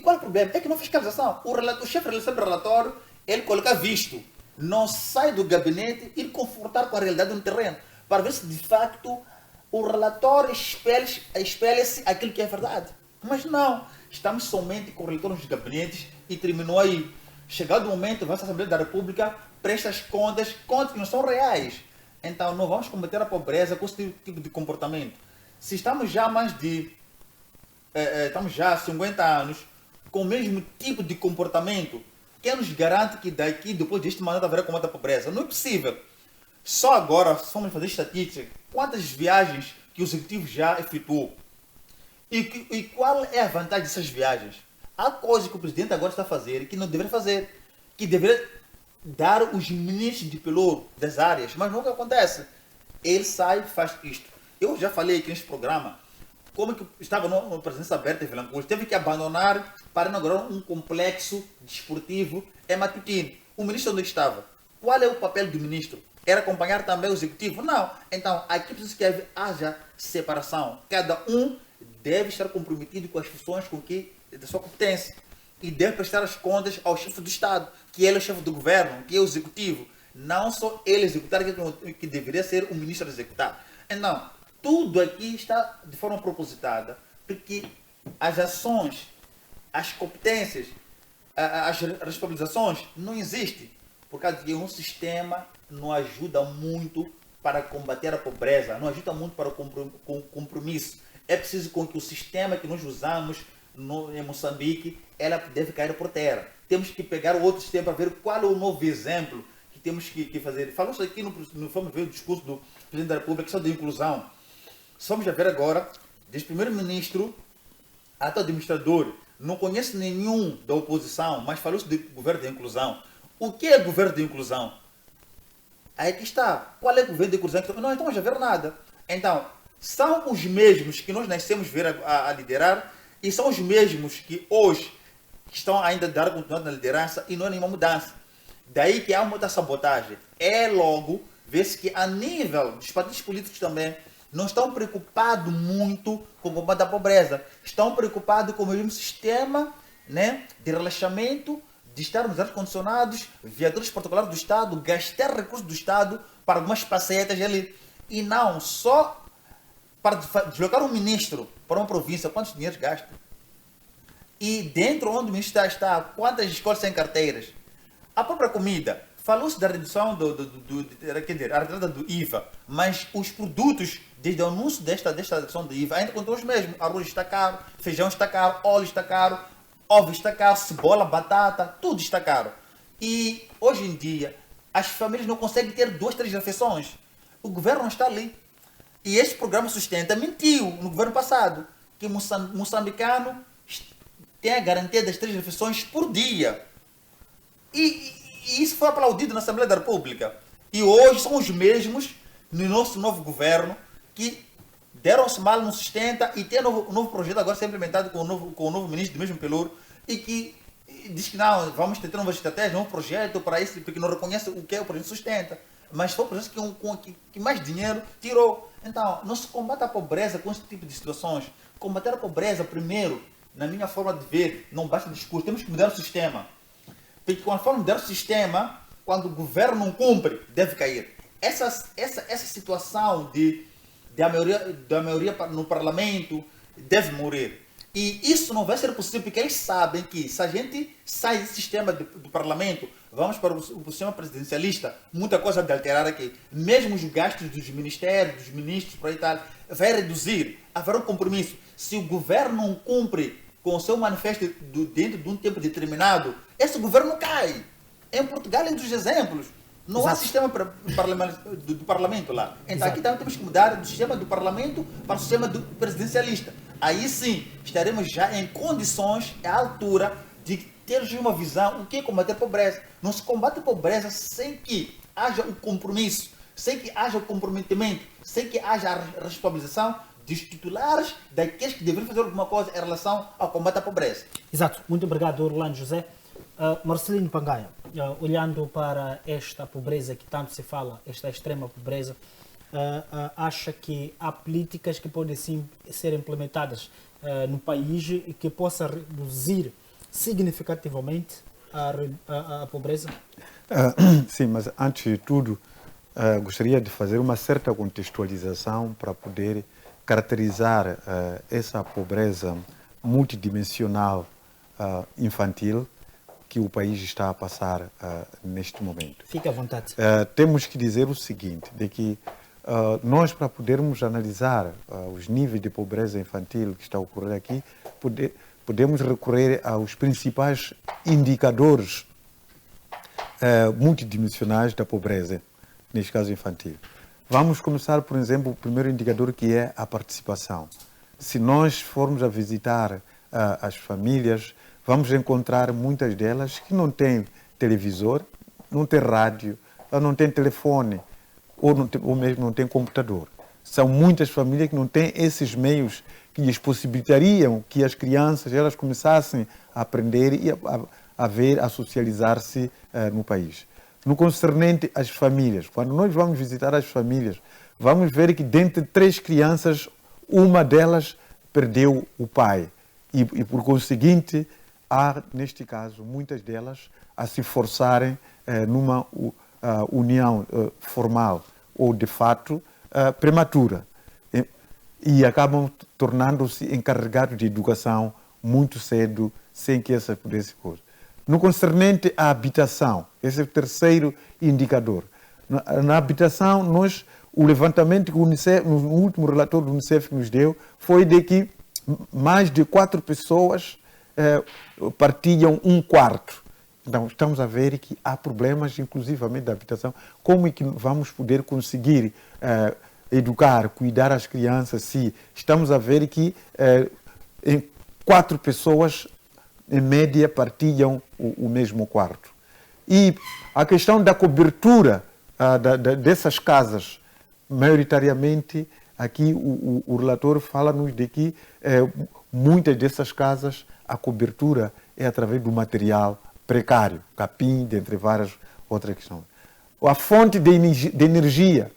qual é o problema? É que não há fiscalização. O chefe recebe o relatório, ele coloca visto. Não sai do gabinete e confortar com a realidade no terreno, para ver se de facto o relatório espelha-se aquilo que é verdade. Mas não, estamos somente com relatórios dos gabinetes e terminou aí. Chegado o momento, a Assembleia da República presta as contas que não são reais. Então não vamos combater a pobreza com esse tipo de comportamento. Se estamos já estamos já há 50 anos com o mesmo tipo de comportamento, quem nos garante que daqui, depois deste mandato, haverá combate à pobreza? Não é possível. Só agora, se formos fazer estatística, quantas viagens que o executivo já efetuou? E qual é a vantagem dessas viagens? Há coisas que o presidente agora está a fazer que não deveria fazer, que deveria dar os ministros de pelouro das áreas, mas nunca acontece. Ele sai e faz isto. Eu já falei aqui neste programa, como que estava no presença aberta em Vilanculos, teve que abandonar para inaugurar um complexo desportivo em Matutino. O ministro onde estava? Qual é o papel do ministro? Era acompanhar também o executivo? Não. Então, aqui precisa que haja separação. Cada um deve estar comprometido com as funções da sua competência. E deve prestar as contas ao chefe do Estado, que ele é o chefe do governo, que é o executivo. Não só ele executar que deveria ser o ministro a executar. Então, tudo aqui está de forma propositada, porque as ações, as competências, as responsabilizações não existem, por causa que um sistema não ajuda muito para combater a pobreza, não ajuda muito para o compromisso. É preciso com que o sistema que nós usamos em Moçambique, ela deve cair por terra. Temos que pegar o outro sistema para ver qual é o novo exemplo temos que fazer. Falou-se aqui, vamos ver o discurso do Presidente da República, questão da inclusão. Vamos a ver agora, desde primeiro-ministro até o administrador, não conheço nenhum da oposição, mas falou-se de governo de inclusão. O que é governo de inclusão? Aí que está. Qual é o governo de inclusão? Não estamos a ver nada. Então, são os mesmos que nós nascemos ver a liderar e são os mesmos que hoje estão ainda a dar continuidade na liderança e não há nenhuma mudança. Daí que há muita sabotagem. É logo, vê-se que a nível dos partidos políticos também não estão preocupados muito com o combate à pobreza. Estão preocupados com o mesmo sistema, né, de relaxamento, de estar nos ar-condicionados, viaturas particulares do Estado, gastar recursos do Estado para algumas pacetas ali. E não só para deslocar um ministro para uma província, quantos dinheiros gasta? E dentro onde o ministro está, quantas escolas sem carteiras? A própria comida. Falou-se da redução a retirada do IVA, mas os produtos, desde o anúncio desta redução do IVA, ainda continuam os mesmos. Arroz está caro, feijão está caro, óleo está caro, ovo está caro, cebola, batata, tudo está caro. E hoje em dia, as famílias não conseguem ter 2, 3 refeições. O governo não está ali. E este programa Sustenta mentiu no governo passado, que moçambicano tem a garantia das 3 refeições por dia. E isso foi aplaudido na Assembleia da República. E hoje são os mesmos no nosso novo governo que deram-se mal no Sustenta e tem um novo projeto agora ser implementado com o novo ministro do mesmo pelouro e que diz que não, vamos tentar uma estratégia, um projeto para isso, porque não reconhece o que é o projeto Sustenta. Mas foi o projeto que mais dinheiro tirou. Então, não se combate a pobreza com esse tipo de situações. Combater a pobreza, primeiro, na minha forma de ver, não basta discurso, temos que mudar o sistema. Porque conforme mudar o sistema, quando o governo não cumpre, deve cair. Essa situação da maioria no parlamento deve morrer. E isso não vai ser possível porque eles sabem que se a gente sai do sistema do parlamento, vamos para o sistema presidencialista, muita coisa de alterar aqui. Mesmo os gastos dos ministérios, dos ministros, por aí tal, vai reduzir. Haverá um compromisso. Se o governo não cumpre com o seu manifesto dentro de um tempo determinado, esse governo cai. Em Portugal é um dos exemplos. Não há sistema do parlamento lá. Então aqui também temos que mudar do sistema do parlamento para o sistema do presidencialista. Aí sim, estaremos já em condições, à altura, de termos uma visão, o que é combater a pobreza. Não se combate a pobreza sem que haja o compromisso, sem que haja o comprometimento, sem que haja a responsabilização dos titulares, daqueles que deveriam fazer alguma coisa em relação ao combate à pobreza. Exato. Muito obrigado, Orlando José. Marcelino Pangaia, olhando para esta pobreza que tanto se fala, esta extrema pobreza, acha que há políticas que podem sim ser implementadas no país e que possa reduzir significativamente a pobreza? Sim, mas antes de tudo, gostaria de fazer uma certa contextualização para poder caracterizar essa pobreza multidimensional infantil que o país está a passar neste momento. Fique à vontade. Temos que dizer o seguinte, de que nós, para podermos analisar os níveis de pobreza infantil que está a ocorrer aqui, podemos recorrer aos principais indicadores multidimensionais da pobreza, neste caso infantil. Vamos começar, por exemplo, o primeiro indicador, que é a participação. Se nós formos a visitar as famílias, vamos encontrar muitas delas que não têm televisor, não têm rádio, não têm telefone, ou mesmo não têm computador. São muitas famílias que não têm esses meios que lhes possibilitariam que as crianças elas começassem a aprender e a ver, a socializar-se no país. No concernente às famílias, quando nós vamos visitar as famílias, vamos ver que dentre 3 crianças, uma delas perdeu o pai. E por conseguinte, há, neste caso, muitas delas a se forçarem numa união formal ou, de fato, prematura. E acabam tornando-se encarregados de educação muito cedo, sem que essa pudesse coisa. No concernente à habitação, esse é o terceiro indicador. Na habitação, o levantamento que o UNICEF, no último relatório do UNICEF que nos deu, foi de que mais de 4 pessoas partilham um quarto. Então, estamos a ver que há problemas, inclusivamente, da habitação. Como é que vamos poder conseguir educar, cuidar as crianças se estamos a ver que em 4 pessoas, em média, partilham o mesmo quarto? E a questão da cobertura dessas casas, maioritariamente, aqui o relator fala-nos de que muitas dessas casas, a cobertura é através do material precário, capim, dentre várias outras questões. A fonte de energia,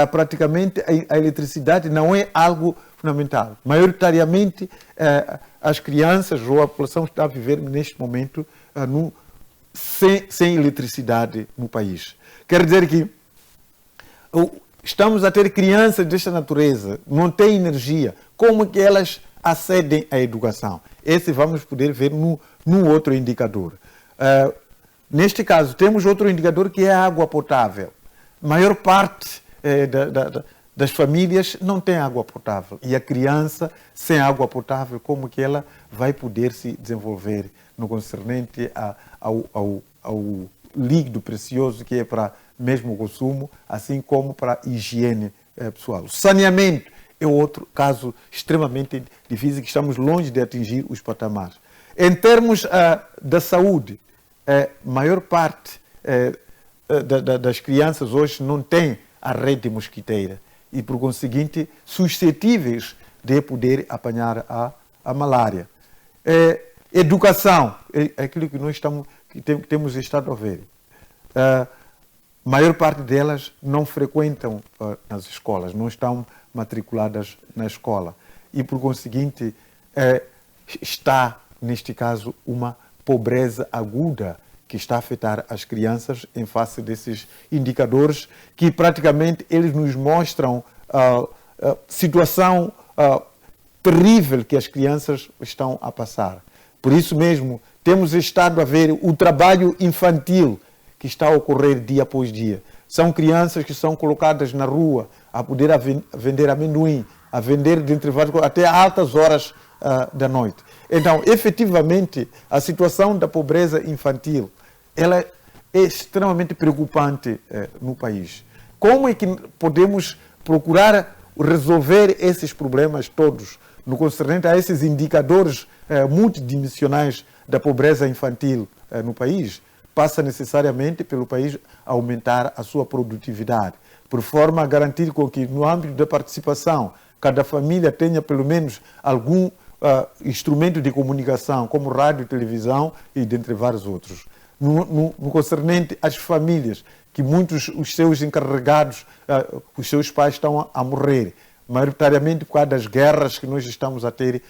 praticamente a eletricidade não é algo fundamental. Maioritariamente, as crianças ou a população está a viver neste momento sem eletricidade no país. Quer dizer que estamos a ter crianças desta natureza, não têm energia, como que elas acedem à educação? Esse vamos poder ver no outro indicador. Neste caso, temos outro indicador que é a água potável. A maior parte das famílias não tem água potável. E a criança, sem água potável, como que ela vai poder se desenvolver no concernente ao líquido precioso que é para mesmo consumo, assim como para a higiene pessoal. O saneamento é outro caso extremamente difícil, que estamos longe de atingir os patamares. Em termos da saúde, a maior parte das crianças hoje não tem a rede mosquiteira e, por conseguinte, suscetíveis de poder apanhar a malária. Educação, é aquilo que nós temos estado a ver. A maior parte delas não frequentam as escolas, não estão matriculadas na escola. E, por conseguinte, está, neste caso, uma pobreza aguda que está a afetar as crianças em face desses indicadores que praticamente eles nos mostram a situação terrível que as crianças estão a passar. Por isso mesmo, temos estado a ver o trabalho infantil que está a ocorrer dia após dia. São crianças que são colocadas na rua a poder vender amendoim, a vender dentre várias até altas horas da noite. Então, efetivamente, a situação da pobreza infantil, ela é extremamente preocupante no país. Como é que podemos procurar resolver esses problemas todos no concernente a esses indicadores multidimensionais da pobreza infantil no país? Passa necessariamente pelo país aumentar a sua produtividade, por forma a garantir com que no âmbito da participação cada família tenha pelo menos algum instrumento de comunicação, como rádio e televisão e dentre vários outros. No concernente às famílias, que muitos os seus encarregados, os seus pais estão a morrer, maioritariamente por causa das guerras que nós estamos a ter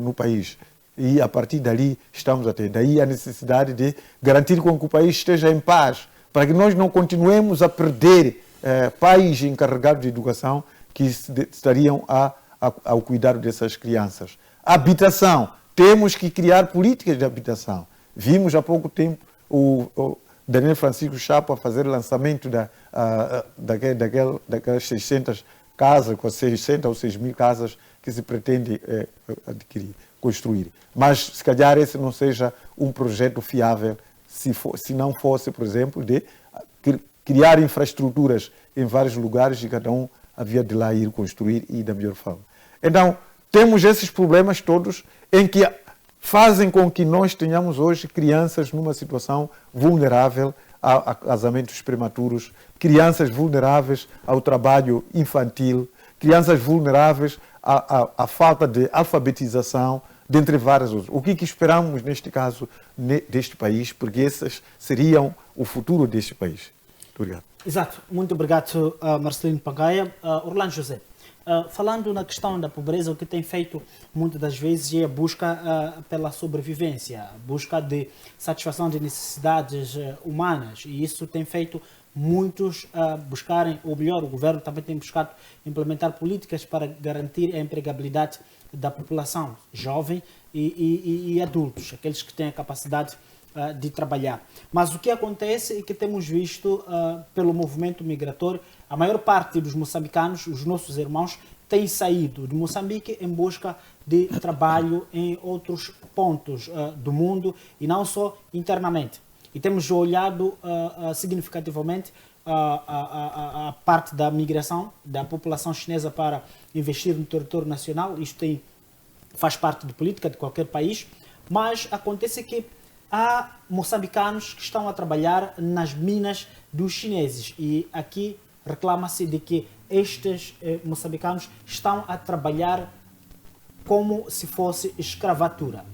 no país. E a partir dali estamos a ter. Daí a necessidade de garantir com que o país esteja em paz, para que nós não continuemos a perder pais encarregados de educação que estariam ao cuidado dessas crianças. Habitação. Temos que criar políticas de habitação. Vimos há pouco tempo o Daniel Francisco Chapo a fazer o lançamento daquelas 600 casas, com 600 ou 6 mil casas que se pretende adquirir, construir. Mas, se calhar, esse não seja um projeto fiável, se não fosse, por exemplo, de criar infraestruturas em vários lugares e cada um havia de lá ir construir e da melhor forma. Então, temos esses problemas todos em que fazem com que nós tenhamos hoje crianças numa situação vulnerável a casamentos prematuros, crianças vulneráveis ao trabalho infantil, crianças vulneráveis à falta de alfabetização, dentre várias outras. O que esperamos neste caso deste país, porque esses seriam o futuro deste país. Muito obrigado. Exato. Muito obrigado, Marcelino Pangaia. Orlando José, falando na questão da pobreza, o que tem feito muitas das vezes é a busca pela sobrevivência, a busca de satisfação de necessidades humanas, e isso tem feito muitos buscarem, ou melhor, o governo também tem buscado implementar políticas para garantir a empregabilidade da população jovem e adultos, aqueles que têm a capacidade de trabalhar. Mas o que acontece é que temos visto pelo movimento migratório, a maior parte dos moçambicanos, os nossos irmãos, têm saído de Moçambique em busca de trabalho em outros pontos do mundo e não só internamente. e temos olhado significativamente a parte da migração da população chinesa para investir no território nacional. Isto faz parte da política de qualquer país, mas acontece que há moçambicanos que estão a trabalhar nas minas dos chineses e aqui reclama-se de que estes moçambicanos estão a trabalhar como se fosse escravatura.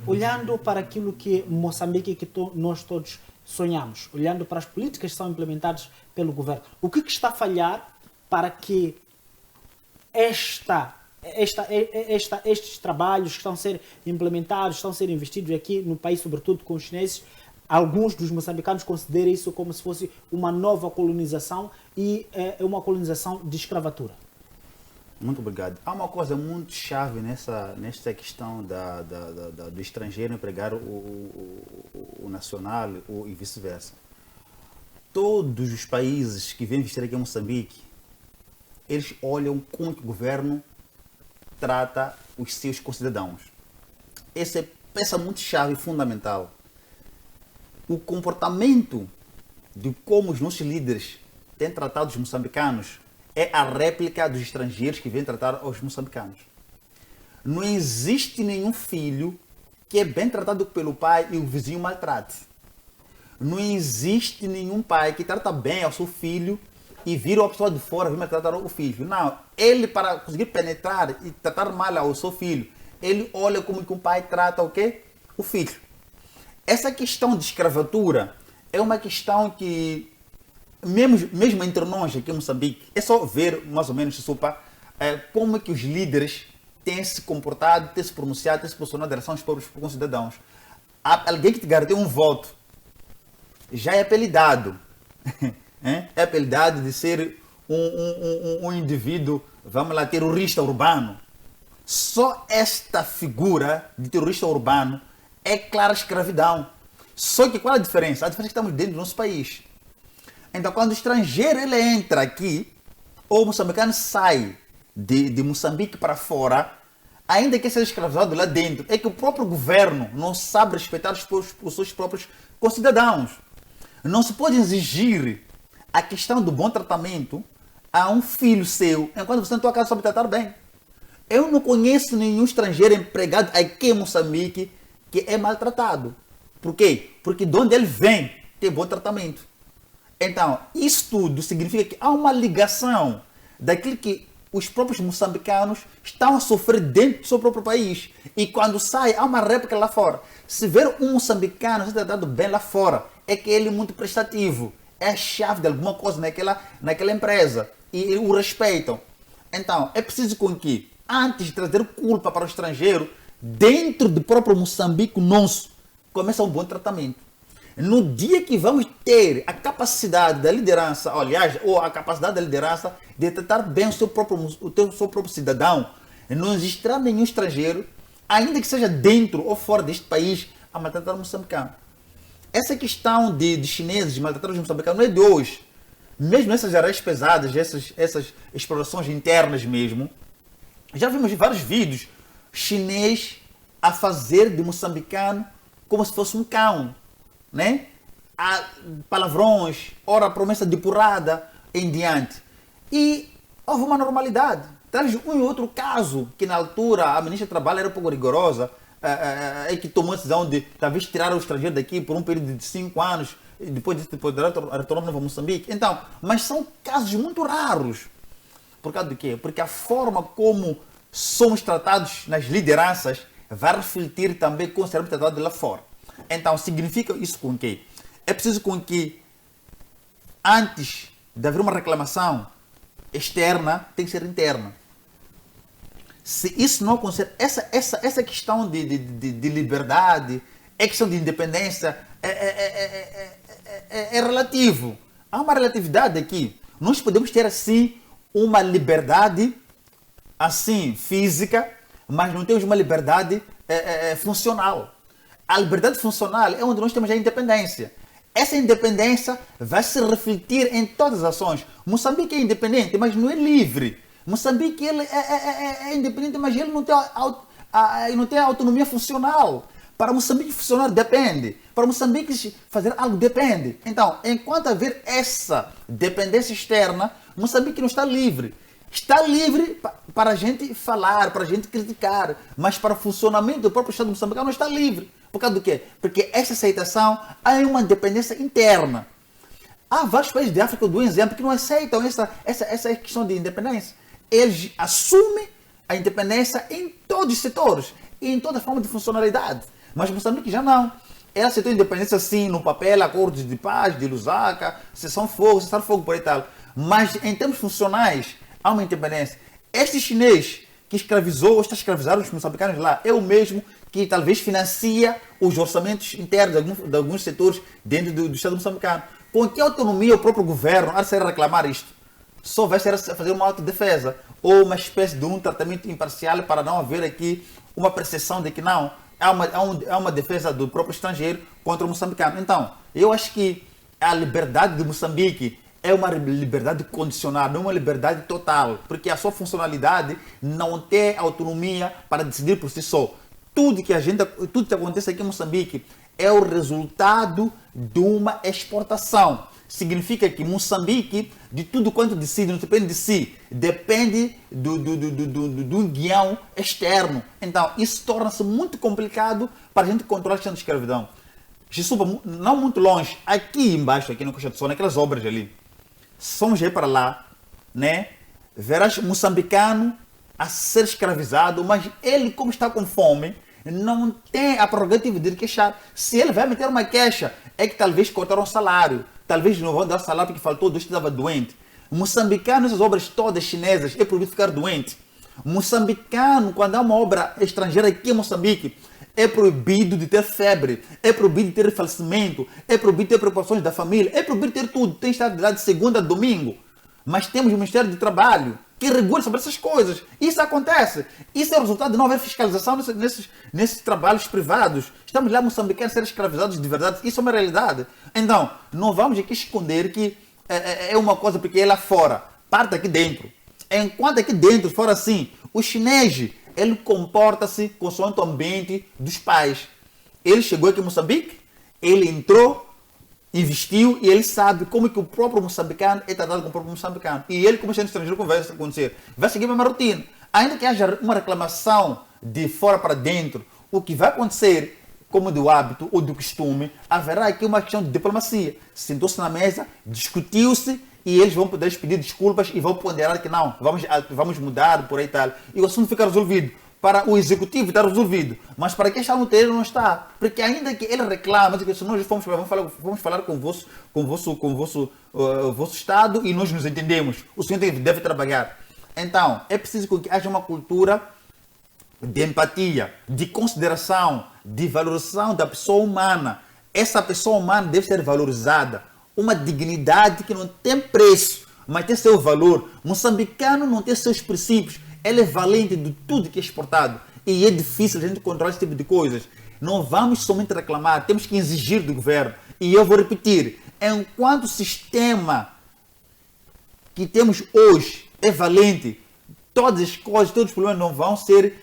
Olhando para aquilo que Moçambique, que nós todos sonhamos, olhando para as políticas que são implementadas pelo governo, o que está a falhar para que estes trabalhos que estão a ser implementados, estão a ser investidos aqui no país, sobretudo com os chineses, alguns dos moçambicanos consideram isso como se fosse uma nova colonização e uma colonização de escravatura? Muito obrigado. Há uma coisa muito chave nesta questão do estrangeiro empregar o nacional e vice-versa. Todos os países que vêm investir aqui em Moçambique, eles olham como que o governo trata os seus concidadãos. Essa é peça muito chave e fundamental. O comportamento de como os nossos líderes têm tratado os moçambicanos é a réplica dos estrangeiros que vêm tratar os moçambicanos. Não existe nenhum filho que é bem tratado pelo pai e o vizinho maltrate. Não existe nenhum pai que trata bem ao seu filho e vira uma pessoa de fora vir maltratar o filho. Não, ele para conseguir penetrar e tratar mal ao seu filho, ele olha como que o pai trata o quê? O filho. Essa questão de escravatura é uma questão que, mesmo entre nós aqui em Moçambique, é só ver mais ou menos como é que os líderes têm se comportado, têm se pronunciado, têm se posicionado em relação aos próprios concidadãos. Alguém que te garantiu um voto já é apelidado. É apelidado de ser um indivíduo, vamos lá, terrorista urbano. Só esta figura de terrorista urbano é clara escravidão. Só que qual a diferença? A diferença é que estamos dentro do nosso país. Então, quando o estrangeiro ele entra aqui, ou o moçambicano sai de Moçambique para fora, ainda que seja escravizado lá dentro, é que o próprio governo não sabe respeitar os seus próprios concidadãos. Não se pode exigir a questão do bom tratamento a um filho seu, enquanto você na tua casa sabe tratar bem. Eu não conheço nenhum estrangeiro empregado aqui em Moçambique que é maltratado. Por quê? Porque de onde ele vem tem bom tratamento. Então, isso tudo significa que há uma ligação daquilo que os próprios moçambicanos estão a sofrer dentro do seu próprio país. E quando sai, há uma réplica lá fora. Se ver um moçambicano ser tratado bem lá fora, é que ele é muito prestativo. É a chave de alguma coisa naquela empresa. E o respeitam. Então, é preciso com que, antes de trazer culpa para o estrangeiro, dentro do próprio Moçambique nosso, começa um bom tratamento. No dia que vamos ter a capacidade da liderança, aliás, ou a capacidade da liderança de tratar bem o seu próprio cidadão, não existirá nenhum estrangeiro, ainda que seja dentro ou fora deste país, a maltratar o moçambicano. Essa questão de chineses maltratar os moçambicanos não é de hoje. Mesmo nessas áreas pesadas, essas explorações internas mesmo, já vimos vários vídeos chinês a fazer de moçambicano como se fosse um cão, né? Há palavrões, ora promessa de porrada em diante. E houve uma normalidade. Traz um e outro caso que na altura a ministra do Trabalho era um pouco rigorosa, que tomou a decisão de talvez tirar o estrangeiro daqui por um período de 5 anos e depois disso poderá retornar a Moçambique. Então, mas são casos muito raros. Por causa do quê? Porque a forma como somos tratados nas lideranças vai refletir também como seremos tratados lá fora. Então, significa isso com quê? É preciso com que, antes de haver uma reclamação externa, tem que ser interna. Se isso não acontecer, essa questão de liberdade, a questão de independência, é relativo. Há uma relatividade aqui. Nós podemos ter, assim, uma liberdade, assim, física, mas não temos uma liberdade funcional. A liberdade funcional é onde nós temos a independência. Essa independência vai se refletir em todas as ações. Moçambique é independente, mas não é livre. Moçambique ele é independente, mas ele não tem autonomia funcional. Para Moçambique funcionar depende. Para Moçambique fazer algo depende. Então, enquanto haver essa dependência externa, Moçambique não está livre. Está livre para a gente falar, para a gente criticar, mas para o funcionamento do próprio Estado moçambicano não está livre. Por causa do quê? Porque essa aceitação é uma dependência interna. Há vários países de África, eu dou um exemplo, que não aceitam essa questão de independência. Eles assumem a independência em todos os setores e em toda forma de funcionalidade. Mas Moçambique já não. Ela aceitou a independência sim, no papel, acordos de paz, de Lusaka, cessar-fogo por aí e tal. Mas em termos funcionais, há uma independência. Este chinês que escravizou ou está escravizado os moçambicanos lá é o mesmo que talvez financia os orçamentos internos de alguns setores dentro do Estado moçambicano. Com que autonomia o próprio governo há de ser reclamar isto? Só vai ser fazer uma autodefesa ou uma espécie de um tratamento imparcial para não haver aqui uma percepção de que não, há uma defesa do próprio estrangeiro contra o moçambicano. Então, eu acho que a liberdade de Moçambique é uma liberdade condicional, não uma liberdade total, porque a sua funcionalidade não tem autonomia para decidir por si só. Tudo que acontece aqui em Moçambique é o resultado de uma exportação. Significa que Moçambique, de tudo quanto decide, não depende de si, depende do guião externo. Então, isso torna-se muito complicado para a gente controlar a questão da escravidão. Jesus, não muito longe, aqui embaixo, aqui no Costa do Sol, naquelas obras ali, somos aí para lá, né? Verás moçambicano a ser escravizado, mas ele, como está com fome, não tem a prerrogativa de queixar. Se ele vai meter uma queixa, é que talvez cortaram o salário, talvez não vão dar salário porque faltou, Deus estava doente. Moçambicano, essas obras todas chinesas, é proibido ficar doente. Moçambicano, quando há uma obra estrangeira aqui em Moçambique, é proibido de ter febre, é proibido de ter falecimento, é proibido de ter preocupações da família, é proibido de ter tudo. Tem que estar de lá de segunda a domingo. Mas temos o Ministério do Trabalho que regula sobre essas coisas. Isso acontece. Isso é o resultado de não haver fiscalização nesses trabalhos privados. Estamos lá moçambicanos a ser escravizados de verdade. Isso é uma realidade. Então, não vamos aqui esconder que é uma coisa porque é lá fora. Parte aqui dentro. Enquanto aqui dentro, fora assim, o chinês, ele comporta-se consoante o ambiente dos pais. Ele chegou aqui em Moçambique, ele entrou, investiu e ele sabe como que o próprio moçambicano é tratado com o próprio moçambicano. E ele, como sendo estrangeiro, como vai acontecer? Vai seguir a mesma rotina. Ainda que haja uma reclamação de fora para dentro, o que vai acontecer, como do hábito ou do costume, haverá aqui uma questão de diplomacia. Sentou-se na mesa, discutiu-se e eles vão poder pedir desculpas e vão ponderar que não, vamos mudar por aí e tal. E o assunto fica resolvido. Para o executivo está resolvido, mas para quem está no terreno não está. Porque ainda que ele reclama, diz que nós vamos falar com o vosso Estado e nós nos entendemos. O senhor deve trabalhar. Então, é preciso que haja uma cultura de empatia, de consideração, de valorização da pessoa humana. Essa pessoa humana deve ser valorizada. Uma dignidade que não tem preço, mas tem seu valor. Moçambicano não tem seus princípios. Ele é valente de tudo que é exportado. E é difícil a gente controlar esse tipo de coisas. Não vamos somente reclamar, temos que exigir do governo. E eu vou repetir, enquanto o sistema que temos hoje é valente, todas as coisas, todos os problemas não vão ser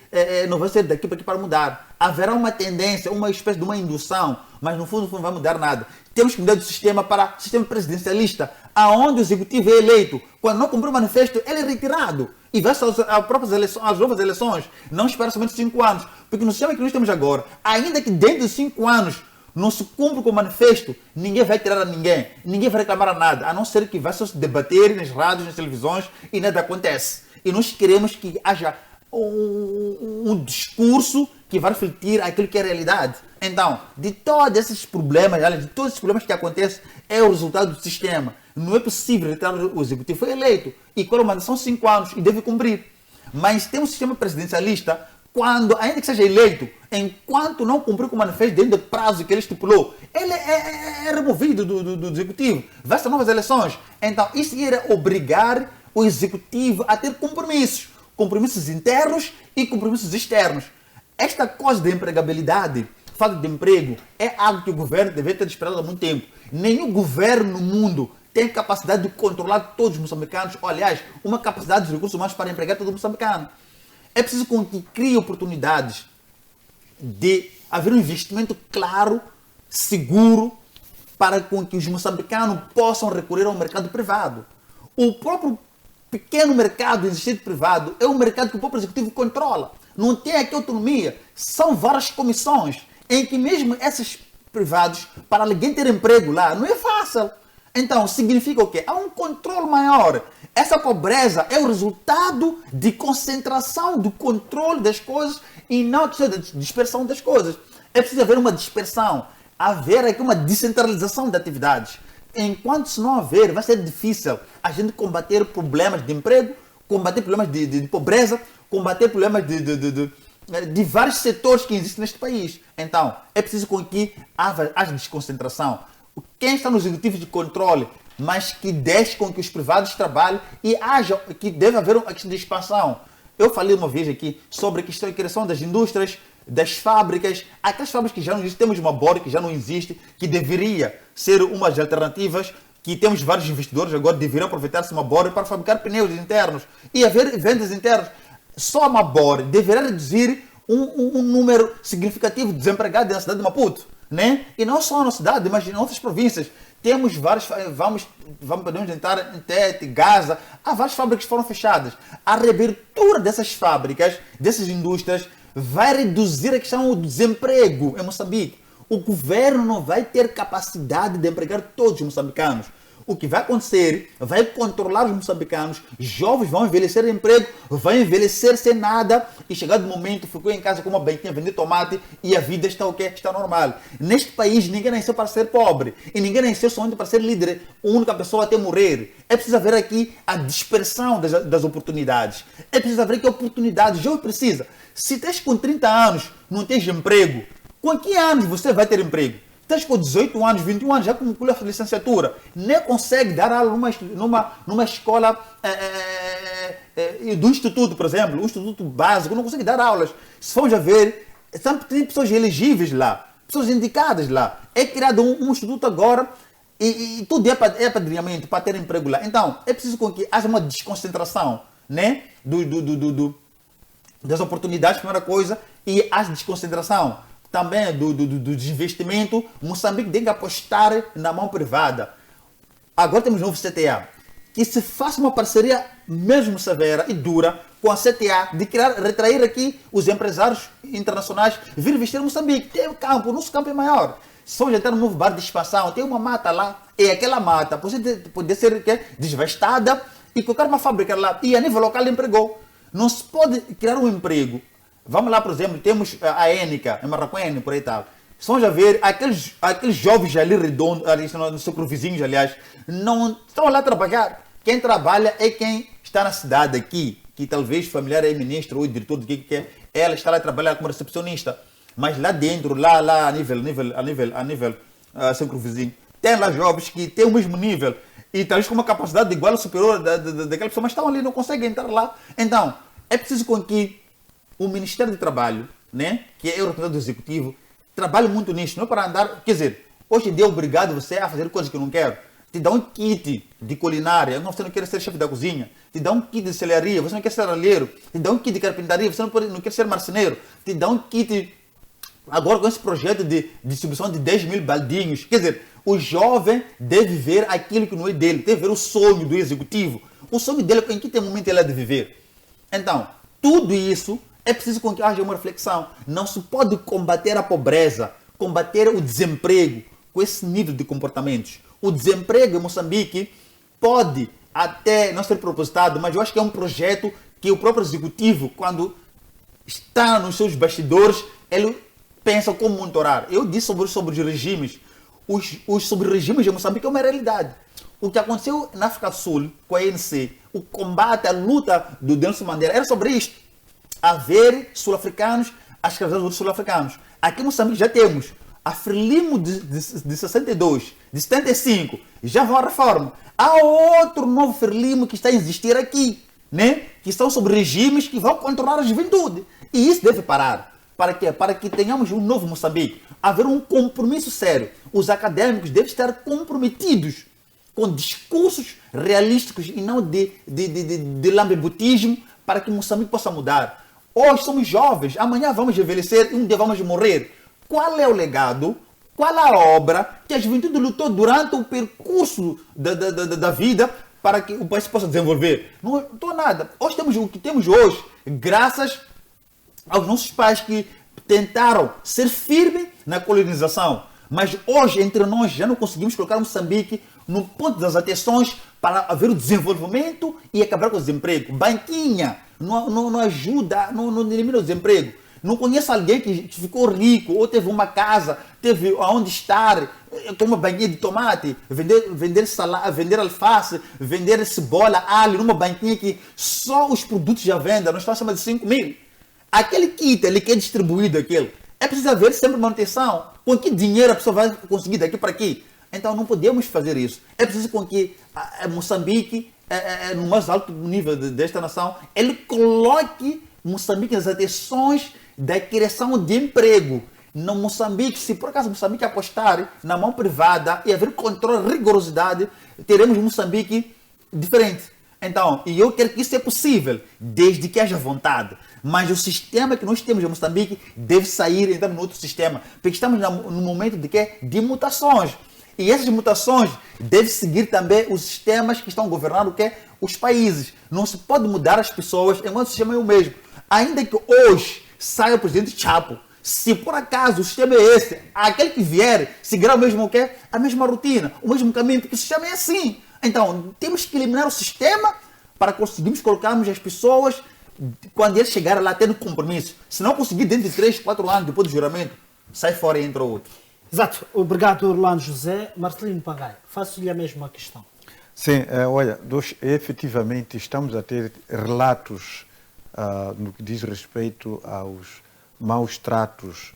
daqui para aqui para mudar. Haverá uma tendência, uma espécie de uma indução, mas no fundo não vai mudar nada. Temos que mudar do sistema para o sistema presidencialista, aonde o executivo é eleito. Quando não cumprir o manifesto, ele é retirado. E vai às novas eleições. Não espera somente 5 anos. Porque no sistema que nós temos agora, ainda que dentro de 5 anos não se cumpra com o manifesto, ninguém vai tirar a ninguém. Ninguém vai reclamar a nada. A não ser que vai só se debater nas rádios, nas televisões e nada acontece. E nós queremos que haja um discurso que vai refletir aquilo que é a realidade. Então, de todos esses problemas, de todos esses problemas que acontecem, é o resultado do sistema. Não é possível retirar o executivo. Foi eleito. E quando manda são 5 anos e deve cumprir. Mas tem um sistema presidencialista, quando, ainda que seja eleito, enquanto não cumprir com o manifesto dentro do prazo que ele estipulou, ele é removido do executivo. Vai ser novas eleições. Então, isso iria obrigar o executivo a ter compromissos internos e compromissos externos. Esta coisa de empregabilidade, falta de emprego, é algo que o governo deve ter esperado há muito tempo. Nenhum governo no mundo tem capacidade de controlar todos os moçambicanos, ou, aliás, uma capacidade de recursos humanos para empregar todo o moçambicano. É preciso que crie oportunidades de haver um investimento claro, seguro, para com que os moçambicanos possam recorrer ao mercado privado. O próprio pequeno mercado existente privado é um mercado que o próprio executivo controla. Não tem aqui autonomia. São várias comissões em que mesmo esses privados, para alguém ter emprego lá, não é fácil. Então, significa o quê? Há um controle maior. Essa pobreza é o resultado de concentração do controle das coisas e não da dispersão das coisas. É preciso haver uma dispersão, haver aqui uma descentralização de atividades. Enquanto se não haver, vai ser difícil a gente combater problemas de emprego, combater problemas de pobreza, combater problemas de vários setores que existem neste país. Então, é preciso que haja desconcentração. Quem está nos executivos de controle, mas que deixe com que os privados trabalhem e haja, que deve haver uma questão de expansão. Eu falei uma vez aqui sobre a questão de criação das indústrias, das fábricas, aquelas fábricas que já não existem, temos uma BOR que já não existe, que deveria ser uma das alternativas, que temos vários investidores agora, deveriam aproveitar-se uma BOR para fabricar pneus internos e haver vendas internas. Só uma BOR deverá reduzir um número significativo de desempregados na cidade de Maputo, né? E não só na cidade, mas em outras províncias. Temos várias, podemos entrar em Tete, Gaza, há várias fábricas que foram fechadas. A reabertura dessas fábricas, dessas indústrias, vai reduzir a questão do desemprego em Moçambique. O governo não vai ter capacidade de empregar todos os moçambicanos. O que vai acontecer, vai controlar os moçambicanos, jovens vão envelhecer em emprego, vão envelhecer sem nada e chegado o momento, ficou em casa com uma banquinha, vender tomate e a vida está o quê? Está normal. Neste país ninguém nasceu para ser pobre e ninguém nasceu somente para ser líder, a única pessoa até morrer. É preciso haver aqui a dispersão das oportunidades. É preciso haver aqui oportunidades. Jovem precisa. Se tens com 30 anos, não tens emprego, com que anos você vai ter emprego? Estás com 18 anos, 21 anos, já concluiu a licenciatura, nem consegue dar aula numa escola do instituto, por exemplo, um instituto básico, não consegue dar aulas. Se formos a ver, tem pessoas elegíveis lá, pessoas indicadas lá. É criado um instituto agora e tudo é apadrinhamento para ter emprego lá. Então, é preciso que haja uma desconcentração, né? Das oportunidades, primeira coisa, e a desconcentração também do desinvestimento. Moçambique tem que apostar na mão privada. Agora temos um novo CTA. Que se faça uma parceria mesmo severa e dura com a CTA de retrair aqui os empresários internacionais vir investir em Moçambique. Tem campo, o nosso campo é maior. Se for já ter um novo bar de expansão, tem uma mata lá, e aquela mata pode ser desvastada e colocar uma fábrica lá. E a nível local empregou. Não se pode criar um emprego. Vamos lá, por exemplo, temos a Énica, em Marraquene, por aí tal. Só já ver, aqueles jovens ali redondos, ali no seu vizinhos, aliás, não estão lá a trabalhar. Quem trabalha é quem está na cidade aqui, que talvez familiar é ministro ou diretor do que é. Ela está lá a trabalhar como recepcionista. Mas lá dentro, lá a nível centro vizinho, tem lá jovens que têm o mesmo nível e talvez com uma capacidade igual ou superior daquela pessoa, mas estão ali, não conseguem entrar lá. Então, é preciso com que o Ministério do Trabalho, né, que é o representante do Executivo, trabalhe muito nisso, não é para andar, quer dizer, hoje em dia é obrigado você a fazer coisas que não quer. Te dá um kit de culinária, você não quer ser chefe da cozinha. Te dá um kit de celaria, você não quer ser alheiro. Te dá um kit de carpintaria, você não quer ser marceneiro. Te dá um kit, agora com esse projeto de distribuição de 10 mil baldinhos. Quer dizer, o jovem deve ver aquilo que não é dele, deve ver o sonho do Executivo. O sonho dele, em que momento ele há de viver. Então, tudo isso é preciso que haja uma reflexão. Não se pode combater a pobreza, combater o desemprego com esse nível de comportamentos. O desemprego em Moçambique pode até não ser propositado, mas eu acho que é um projeto que o próprio executivo, quando está nos seus bastidores, ele pensa como monitorar. Eu disse sobre os regimes. Os sobre-regimes em Moçambique é uma realidade. O que aconteceu na África do Sul com a ANC, o combate, a luta do Nelson Mandela, era sobre isto. Haver sul-africanos, as escravizados sul-africanos. Aqui em Moçambique já temos a Frelimo de 62, de 75, já vão à reforma. Há outro novo Frelimo que está a existir aqui, né? Que são sobre regimes que vão controlar a juventude. E isso deve parar. Para quê? Para que tenhamos um novo Moçambique. Haver um compromisso sério. Os acadêmicos devem estar comprometidos com discursos realísticos e não de lambebutismo para que Moçambique possa mudar. Hoje somos jovens, amanhã vamos envelhecer e um dia vamos morrer. qual é o legado, qual a obra que a juventude lutou durante o percurso da vida para que o país possa desenvolver. Não estou nada. Hoje temos o que temos hoje, graças aos nossos pais que tentaram ser firmes na colonização. Mas hoje, entre nós, já não conseguimos colocar Moçambique no ponto das atenções para haver o desenvolvimento e acabar com o desemprego. Banquinha não ajuda, não elimina o desemprego. Não conheço alguém que ficou rico ou teve uma casa, teve aonde estar, com uma banquinha de tomate, vender salada, vender alface, vender cebola, alho, numa banquinha que só os produtos já vendem, não está acima de 5 mil. Aquele kit ali que é distribuído, é preciso haver sempre manutenção. Com que dinheiro a pessoa vai conseguir daqui para aqui? Então não podemos fazer isso. É preciso com que Moçambique, no mais alto nível desta nação, ele coloque Moçambique nas atenções da criação de emprego. No Moçambique, se por acaso Moçambique apostar na mão privada e haver controle, rigorosidade, teremos Moçambique diferente. Então, e eu quero que isso é possível, desde que haja vontade. Mas o sistema que nós temos em Moçambique deve sair e entrar no outro sistema. Porque estamos no momento de quê? De mutações. E essas mutações devem seguir também os sistemas que estão governando os países. Não se pode mudar as pessoas enquanto o sistema é o mesmo. Ainda que hoje saia o presidente Chapo, se por acaso o sistema é esse, aquele que vier seguirá o mesmo a mesma rotina, o mesmo caminho, porque o sistema é assim. Então, temos que eliminar o sistema para conseguirmos colocarmos as pessoas quando eles chegarem lá tendo compromisso. Se não conseguir dentro de 3, 4 anos depois do juramento, sai fora e entra outro. Exato. Obrigado, Orlando José. Marcelino Pangai, faço-lhe a mesma questão. Sim, olha, efetivamente estamos a ter relatos no que diz respeito aos maus tratos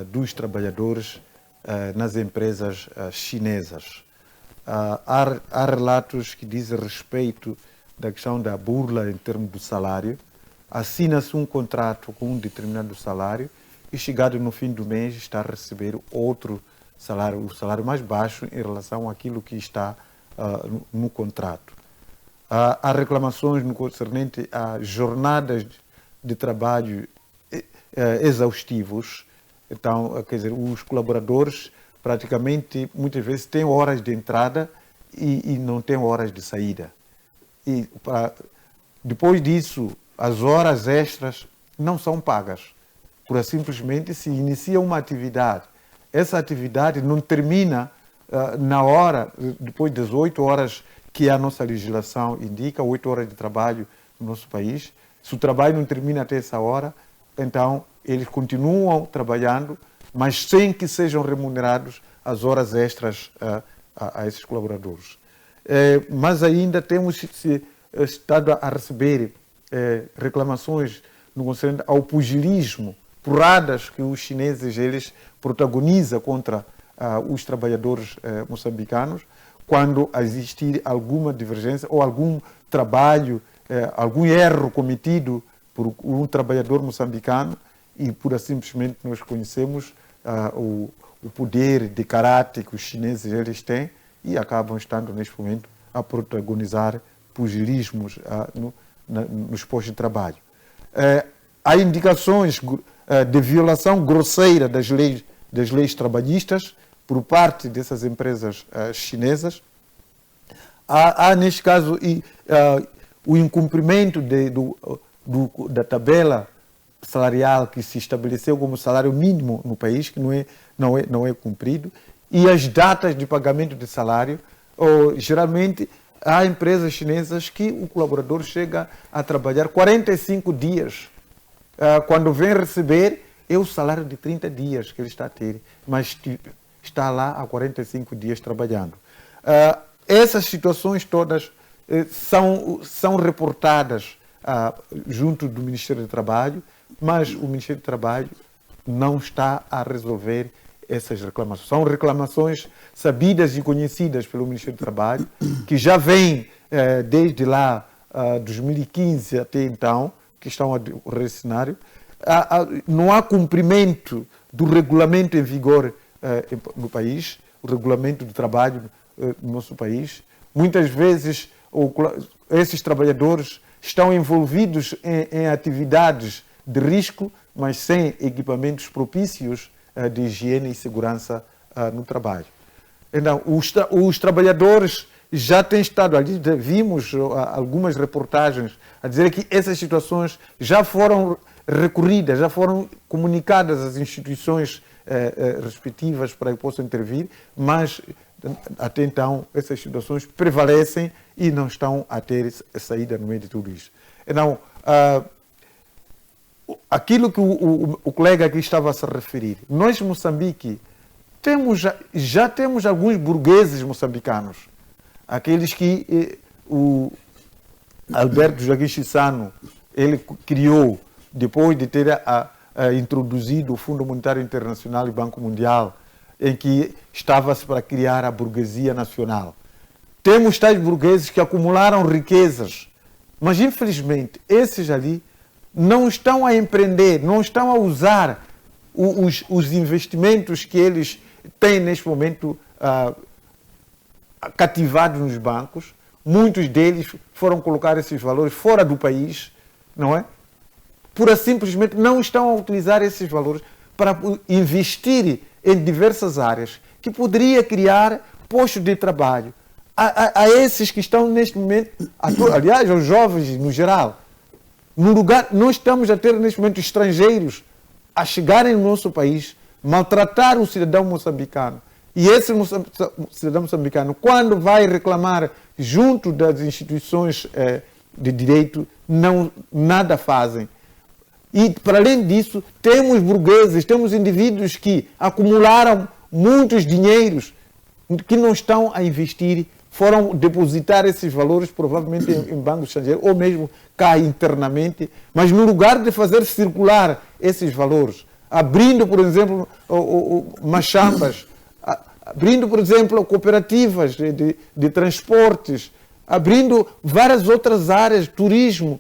dos trabalhadores nas empresas chinesas. Há relatos que dizem respeito da questão da burla em termos do salário. Assina-se um contrato com um determinado salário e, chegado no fim do mês, está a receber outro salário, o salário mais baixo em relação àquilo que está no contrato. Há reclamações no concernente a jornadas de trabalho exaustivos. Então, quer dizer, os colaboradores praticamente, muitas vezes, têm horas de entrada e não têm horas de saída. E depois disso, as horas extras não são pagas. Por simplesmente se inicia uma atividade. Essa atividade não termina na hora, depois das 8 horas que a nossa legislação indica, 8 horas de trabalho no nosso país. Se o trabalho não termina até essa hora, então eles continuam trabalhando, mas sem que sejam remunerados as horas extras a esses colaboradores. Mas ainda temos estado a receber reclamações no concernente ao pugilismo, porradas que os chineses eles protagonizam contra os trabalhadores moçambicanos, quando existir alguma divergência ou algum trabalho, algum erro cometido por um trabalhador moçambicano, e pura simplesmente nós conhecemos o poder de caráter que os chineses eles têm e acabam estando neste momento a protagonizar pugilismos nos postos de trabalho. Há indicações de violação grosseira das leis trabalhistas por parte dessas empresas chinesas. Há neste caso, o incumprimento da tabela salarial que se estabeleceu como salário mínimo no país, que não é cumprido, e as datas de pagamento de salário. Geralmente, há empresas chinesas que o colaborador chega a trabalhar 45 dias. Quando vem receber, é o salário de 30 dias que ele está a ter, mas está lá há 45 dias trabalhando. Essas situações todas são reportadas junto do Ministério do Trabalho, mas o Ministério do Trabalho não está a resolver essas reclamações. São reclamações sabidas e conhecidas pelo Ministério do Trabalho, que já vem desde lá 2015 até então, que estão a decorrer esse cenário. Não há cumprimento do regulamento em vigor no país, o regulamento do trabalho no nosso país. Muitas vezes esses trabalhadores estão envolvidos em atividades de risco, mas sem equipamentos propícios de higiene e segurança no trabalho. Então, os trabalhadores já têm estado ali, vimos algumas reportagens a dizer que essas situações já foram recorridas, já foram comunicadas às instituições respectivas para que possam intervir, mas até então essas situações prevalecem e não estão a ter saída no meio de tudo isso. Então, aquilo que o colega aqui estava a se referir, nós, Moçambique, já temos alguns burgueses moçambicanos, aqueles que o Alberto Joaquim Chissano ele criou depois de ter introduzido o Fundo Monetário Internacional e Banco Mundial, em que estava-se para criar a burguesia nacional. Temos tais burgueses que acumularam riquezas, mas infelizmente esses ali não estão a empreender, não estão a usar os investimentos que eles têm neste momento cativados nos bancos. Muitos deles foram colocar esses valores fora do país, não é? Simplesmente não estão a utilizar esses valores para investir em diversas áreas que poderia criar postos de trabalho a esses que estão neste momento, aliás, aos jovens no geral. No lugar, nós estamos a ter neste momento estrangeiros a chegarem no nosso país, maltratar o cidadão moçambicano. E esse cidadão moçambicano, quando vai reclamar junto das instituições de direito, nada fazem. E, para além disso, temos burgueses, temos indivíduos que acumularam muitos dinheiros que não estão a investir, foram depositar esses valores provavelmente em bancos estrangeiros ou mesmo cá internamente, mas no lugar de fazer circular esses valores, abrindo, por exemplo, machambas, abrindo, por exemplo, cooperativas de transportes, abrindo várias outras áreas, turismo,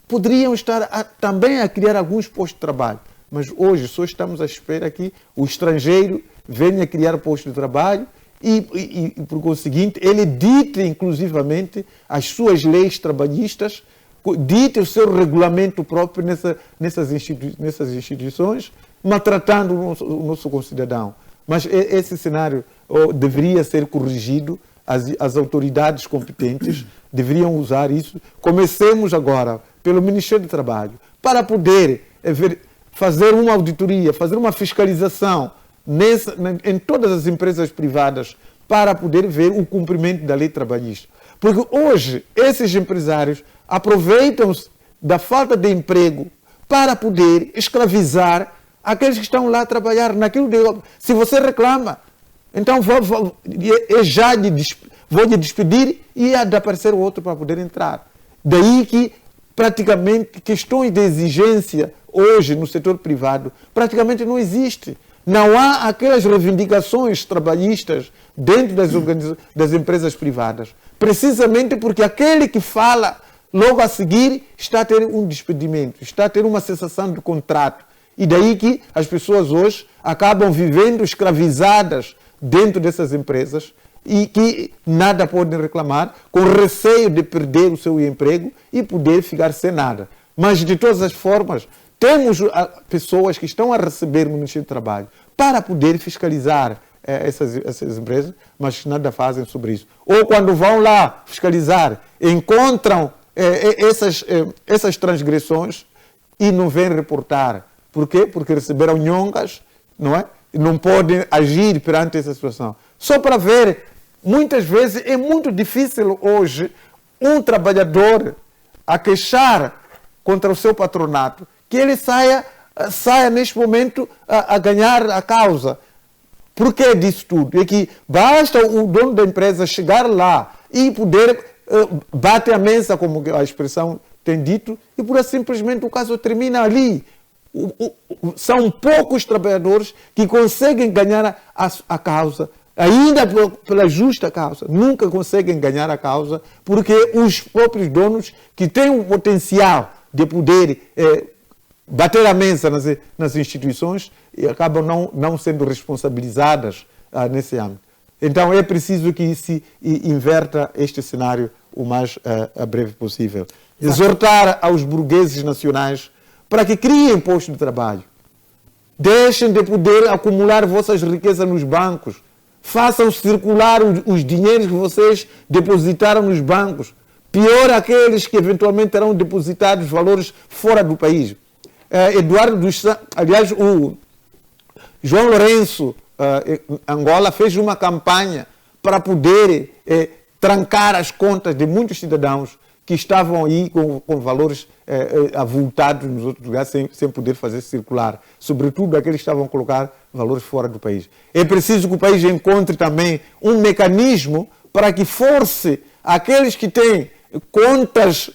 poderiam estar também a criar alguns postos de trabalho. Mas hoje só estamos à espera que o estrangeiro venha criar postos de trabalho e por conseguinte, ele dite inclusivamente as suas leis trabalhistas, dite o seu regulamento próprio nessas instituições, maltratando o nosso concidadão. Mas esse cenário deveria ser corrigido, as autoridades competentes deveriam usar isso. Comecemos agora pelo Ministério do Trabalho, para poder fazer uma auditoria, fazer uma fiscalização em todas as empresas privadas, para poder ver o cumprimento da lei trabalhista. Porque hoje, esses empresários aproveitam-se da falta de emprego para poder escravizar aqueles que estão lá a trabalhar naquilo de... Se você reclama, então vou lhe despedir e há de aparecer o outro para poder entrar. Daí que praticamente questões de exigência hoje no setor privado praticamente não existe. Não há aquelas reivindicações trabalhistas dentro das empresas privadas. Precisamente porque aquele que fala logo a seguir está a ter um despedimento, está a ter uma cessação de contrato. E daí que as pessoas hoje acabam vivendo escravizadas dentro dessas empresas e que nada podem reclamar, com receio de perder o seu emprego e poder ficar sem nada. Mas, de todas as formas, temos pessoas que estão a receber no Ministério do Trabalho para poder fiscalizar essas empresas, mas nada fazem sobre isso. Ou quando vão lá fiscalizar, encontram essas transgressões e não vêm reportar. Por quê? Porque receberam nhongas, não é? E não podem agir perante essa situação. Só para ver, muitas vezes é muito difícil hoje um trabalhador a queixar contra o seu patronato, que ele saia neste momento a ganhar a causa. Por que disso tudo? É que basta o dono da empresa chegar lá e poder bater a mesa, como a expressão tem dito, e por simplesmente o caso termina ali. São poucos trabalhadores que conseguem ganhar a causa, ainda pela justa causa. Nunca conseguem ganhar a causa, porque os próprios donos que têm o potencial de poder bater a mesa nas instituições e acabam não sendo responsabilizadas nesse âmbito. Então é preciso que se inverta este cenário o mais breve possível. Exortar aos burgueses nacionais para que criem postos de trabalho. Deixem de poder acumular vossas riquezas nos bancos. Façam circular os dinheiros que vocês depositaram nos bancos. Pior aqueles que eventualmente terão depositado valores fora do país. Eduardo dos Santos, aliás, o João Lourenço, Angola, fez uma campanha para poder trancar as contas de muitos cidadãos que estavam aí com valores avultados nos outros lugares sem poder fazer circular. Sobretudo aqueles que estavam a colocar valores fora do país. É preciso que o país encontre também um mecanismo para que force aqueles que têm contas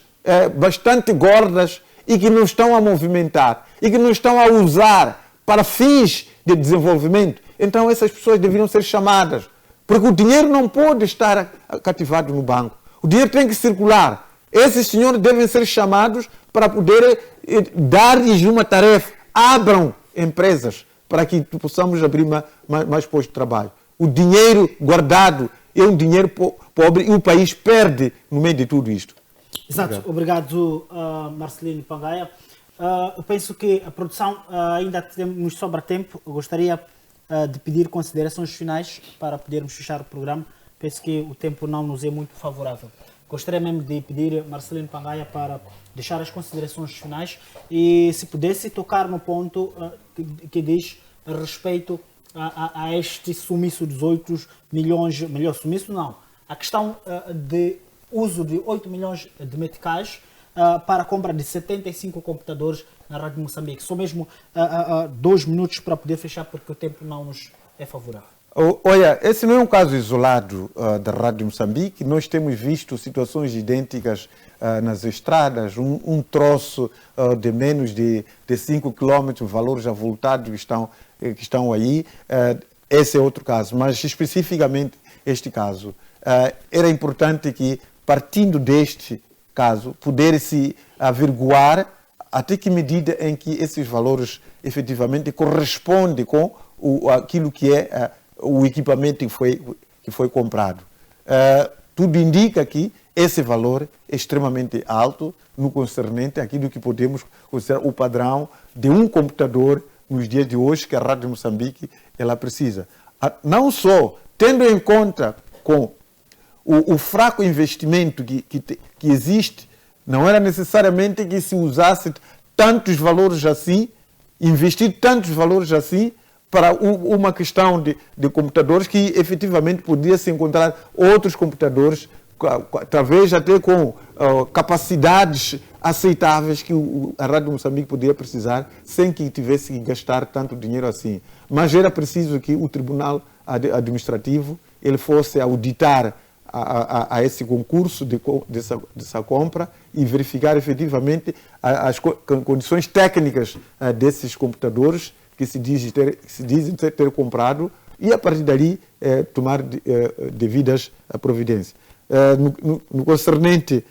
bastante gordas e que não estão a movimentar e que não estão a usar para fins de desenvolvimento. Então essas pessoas deveriam ser chamadas, porque o dinheiro não pode estar cativado no banco. O dinheiro tem que circular. Esses senhores devem ser chamados para poder dar-lhes uma tarefa. Abram empresas para que possamos abrir mais postos de trabalho. O dinheiro guardado é um dinheiro pobre e o país perde no meio de tudo isto. Exato. Obrigado, Marcelino Pangaia. Eu penso que a produção ainda nos sobra tempo. Eu gostaria de pedir considerações finais para podermos fechar o programa. Penso que o tempo não nos é muito favorável. Gostaria mesmo de pedir Marcelino Pangaia para deixar as considerações finais e se pudesse tocar no ponto que diz a respeito a este sumiço dos 8 milhões, melhor, sumiço não, a questão de uso de 8 milhões de meticais para a compra de 75 computadores na Rádio Moçambique. Só mesmo 2 minutos para poder fechar porque o tempo não nos é favorável. Olha, esse não é um caso isolado da Rádio Moçambique. Nós temos visto situações idênticas nas estradas, um troço de menos de 5 km, valores avultados que estão aí. Esse é outro caso, mas especificamente este caso. Era importante que, partindo deste caso, pudesse averiguar até que medida em que esses valores efetivamente correspondem com aquilo que é o equipamento que foi comprado. Tudo indica que esse valor é extremamente alto no concernente àquilo que podemos considerar o padrão de um computador nos dias de hoje que a Rádio Moçambique ela precisa. Não só tendo em conta com o fraco investimento que existe, não era necessariamente que se usasse tantos valores assim, investir tantos valores assim, para uma questão de computadores que efetivamente podia se encontrar outros computadores, talvez até com capacidades aceitáveis que a Rádio Moçambique podia precisar, sem que tivesse que gastar tanto dinheiro assim. Mas era preciso que o Tribunal Administrativo ele fosse auditar a esse concurso dessa compra e verificar efetivamente as condições técnicas desses computadores que se dizem ter comprado e, a partir dali, tomar devidas providências. No concernente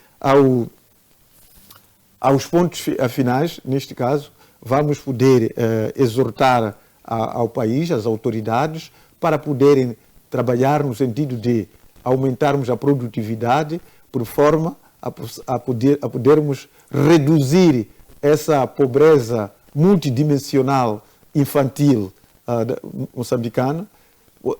aos pontos finais, neste caso, vamos poder exortar ao país, às autoridades, para poderem trabalhar no sentido de aumentarmos a produtividade, por forma a podermos reduzir essa pobreza multidimensional infantil moçambicana.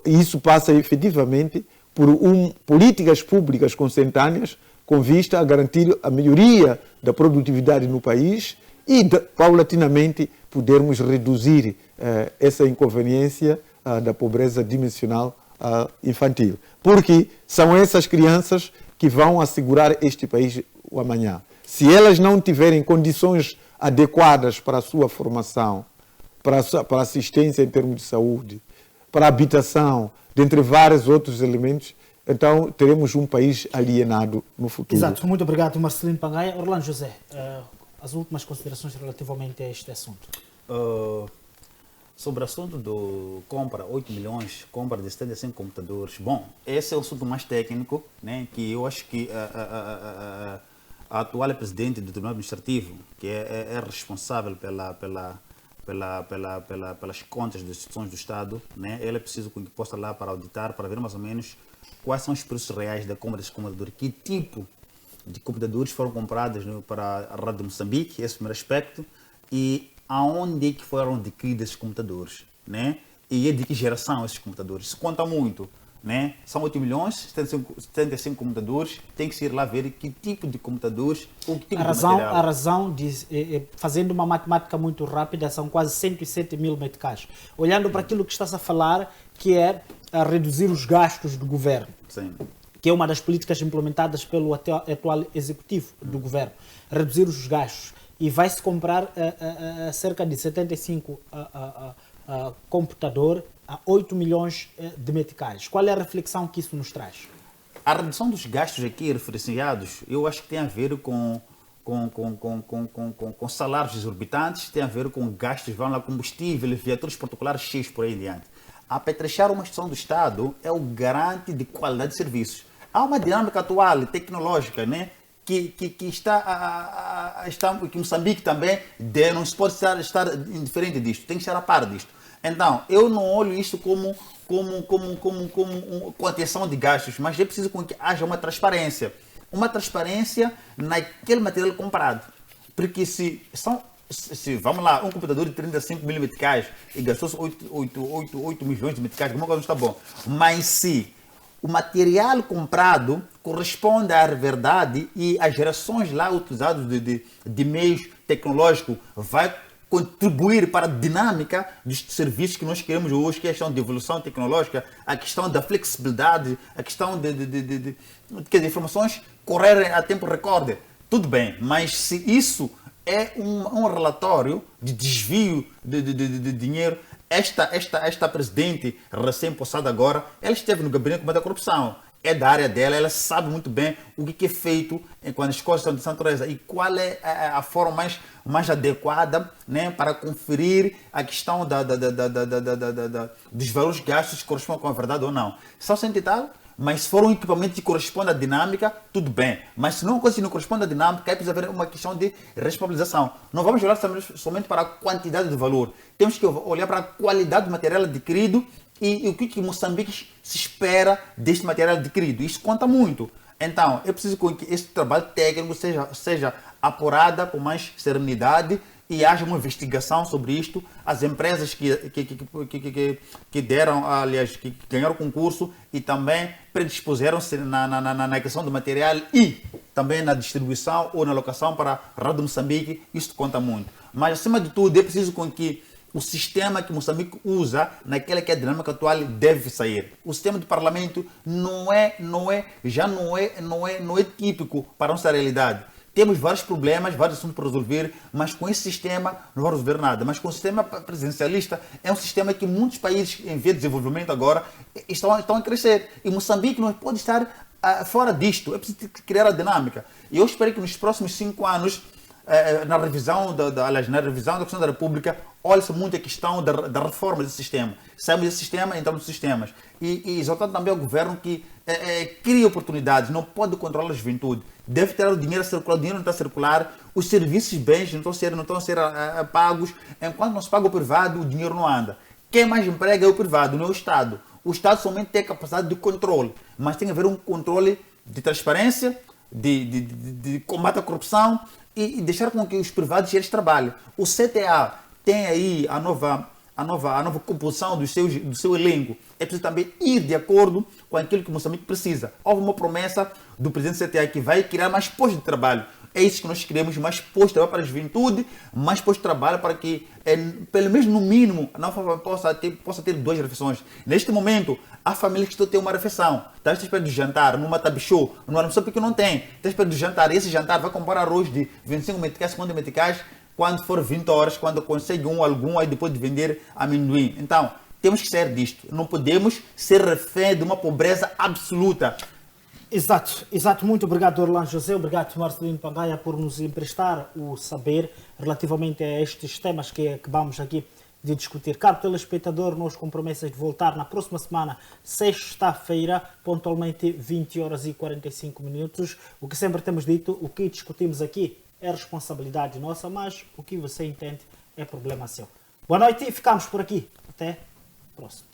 Isso passa efetivamente por políticas públicas consentâneas com vista a garantir a melhoria da produtividade no país e, paulatinamente, podermos reduzir essa inconveniência da pobreza dimensional infantil. Porque são essas crianças que vão assegurar este país o amanhã. Se elas não tiverem condições adequadas para a sua formação, para a assistência em termos de saúde, para a habitação, dentre vários outros elementos, então teremos um país alienado no futuro. Exato. Muito obrigado, Marcelino Pangaia. Orlando José, as últimas considerações relativamente a este assunto. Sobre o assunto do compra 8 milhões, compra de 75 computadores, bom, esse é o assunto mais técnico, né, que eu acho que a atual presidente do Tribunal Administrativo, que é responsável pelas contas das instituições do Estado, né, ela é preciso que possa lá para auditar, para ver mais ou menos quais são os preços reais da compra desses computadores, que tipo de computadores foram comprados, né, para a Rádio Moçambique, esse é o primeiro aspecto, e aonde é que foram adquiridos esses computadores, né? E é de que geração esses computadores. Isso conta muito, né? São 8 milhões, 75 computadores, tem que ir lá ver que tipo de computadores, ou que tipo de material. A razão, fazendo uma matemática muito rápida, são quase 107 mil meticais. Olhando para aquilo que estás a falar, que é a reduzir os gastos do governo. Sim. Que é uma das políticas implementadas pelo atual executivo do governo, reduzir os gastos. E vai-se comprar cerca de 75 computador a 8 milhões de meticais. Qual é a reflexão que isso nos traz? A redução dos gastos aqui referenciados, eu acho que tem a ver com salários exorbitantes, tem a ver com gastos, vão lá, combustível, viaturas particulares cheios por aí adiante. Apetrechar uma instituição do Estado é o garante de qualidade de serviços. Há uma dinâmica atual, tecnológica, né? Que Moçambique também não se pode estar indiferente disto, tem que estar a par disto. Então, eu não olho isto como contenção de gastos, mas é preciso que haja uma transparência naquele material comprado. Porque se vamos lá, um computador de 35 mil meticais e gastou-se 8 milhões de meticais, alguma coisa não está bom. Mas se o material comprado corresponde à verdade e as gerações lá utilizadas de meios tecnológicos vai contribuir para a dinâmica dos serviços que nós queremos hoje, que é a questão de evolução tecnológica, a questão da flexibilidade, a questão que as informações correrem a tempo recorde. Tudo bem, mas se isso é um relatório de desvio de dinheiro, esta presidente recém-possada agora, ela esteve no gabinete de combate à corrupção. É da área dela, ela sabe muito bem o que é feito quando as coisas são de natureza e qual é a forma mais adequada, né, para conferir a questão dos valores gastos que correspondem com a verdade ou não. Só sente e tal, mas se for um equipamento que corresponde à dinâmica, tudo bem. Mas se não corresponde à dinâmica, é preciso haver uma questão de responsabilização. Não vamos olhar somente para a quantidade de valor. Temos que olhar para a qualidade do material adquirido e o que Moçambique se espera deste material adquirido. Isso conta muito. Então, é preciso que este trabalho técnico seja apurado com mais serenidade e haja uma investigação sobre isto. As empresas que deram, aliás, que ganharam o concurso e também predispuseram-se na questão do material e também na distribuição ou na alocação para a Rádio Moçambique, isso conta muito. Mas, acima de tudo, é preciso que o sistema que Moçambique usa, naquela que é a dinâmica atual, deve sair. O sistema do parlamento não é típico para a nossa realidade. Temos vários problemas, vários assuntos para resolver, mas com esse sistema não vamos resolver nada. Mas com o sistema presidencialista, é um sistema que muitos países em via de desenvolvimento agora estão a crescer. E Moçambique não pode estar fora disto. É preciso criar a dinâmica. E eu espero que nos próximos 5 anos, na revisão da Constituição da República, olha-se muito a questão da reforma desse sistema. Saímos desse sistema, entramos nos sistemas. E exaltando também ao governo que cria oportunidades, não pode controlar a juventude. Deve ter o dinheiro a circular, o dinheiro não está a circular, os serviços e bens não estão a ser pagos. Enquanto não se paga o privado, o dinheiro não anda. Quem mais emprega é o privado, não é o Estado. O Estado somente tem a capacidade de controle, mas tem que haver um controle de transparência, de combate à corrupção e deixar com que os privados eles trabalhem. O CTA tem aí a nova composição do seu elenco. É preciso também ir de acordo com aquilo que Moçambique precisa. Houve uma promessa do presidente do CTA que vai criar mais postos de trabalho. É isso que nós queremos, mais postos de trabalho para a juventude, mais postos de trabalho para que, pelo menos no mínimo, a Nova possa ter 2 refeições. Neste momento, há famílias que estão a ter uma refeição. Está à espera de jantar, numa tabichô, no almoço porque não tem. Está à espera de jantar, e esse jantar vai comprar arroz de 25 meticais, 50 meticais, quando for 20 horas, quando consegue algum, aí depois de vender amendoim. Então, temos que sair disto. Não podemos ser refém de uma pobreza absoluta. Exato. Muito obrigado, Orlando José. Obrigado, Marcelino Pangaia, por nos emprestar o saber relativamente a estes temas que acabamos aqui de discutir. Caro telespectador, nós com promessas de voltar na próxima semana, sexta-feira, pontualmente 20 horas e 45 minutos. O que sempre temos dito, o que discutimos aqui é responsabilidade nossa, mas o que você entende é problema seu. Boa noite e ficamos por aqui. Até a próxima.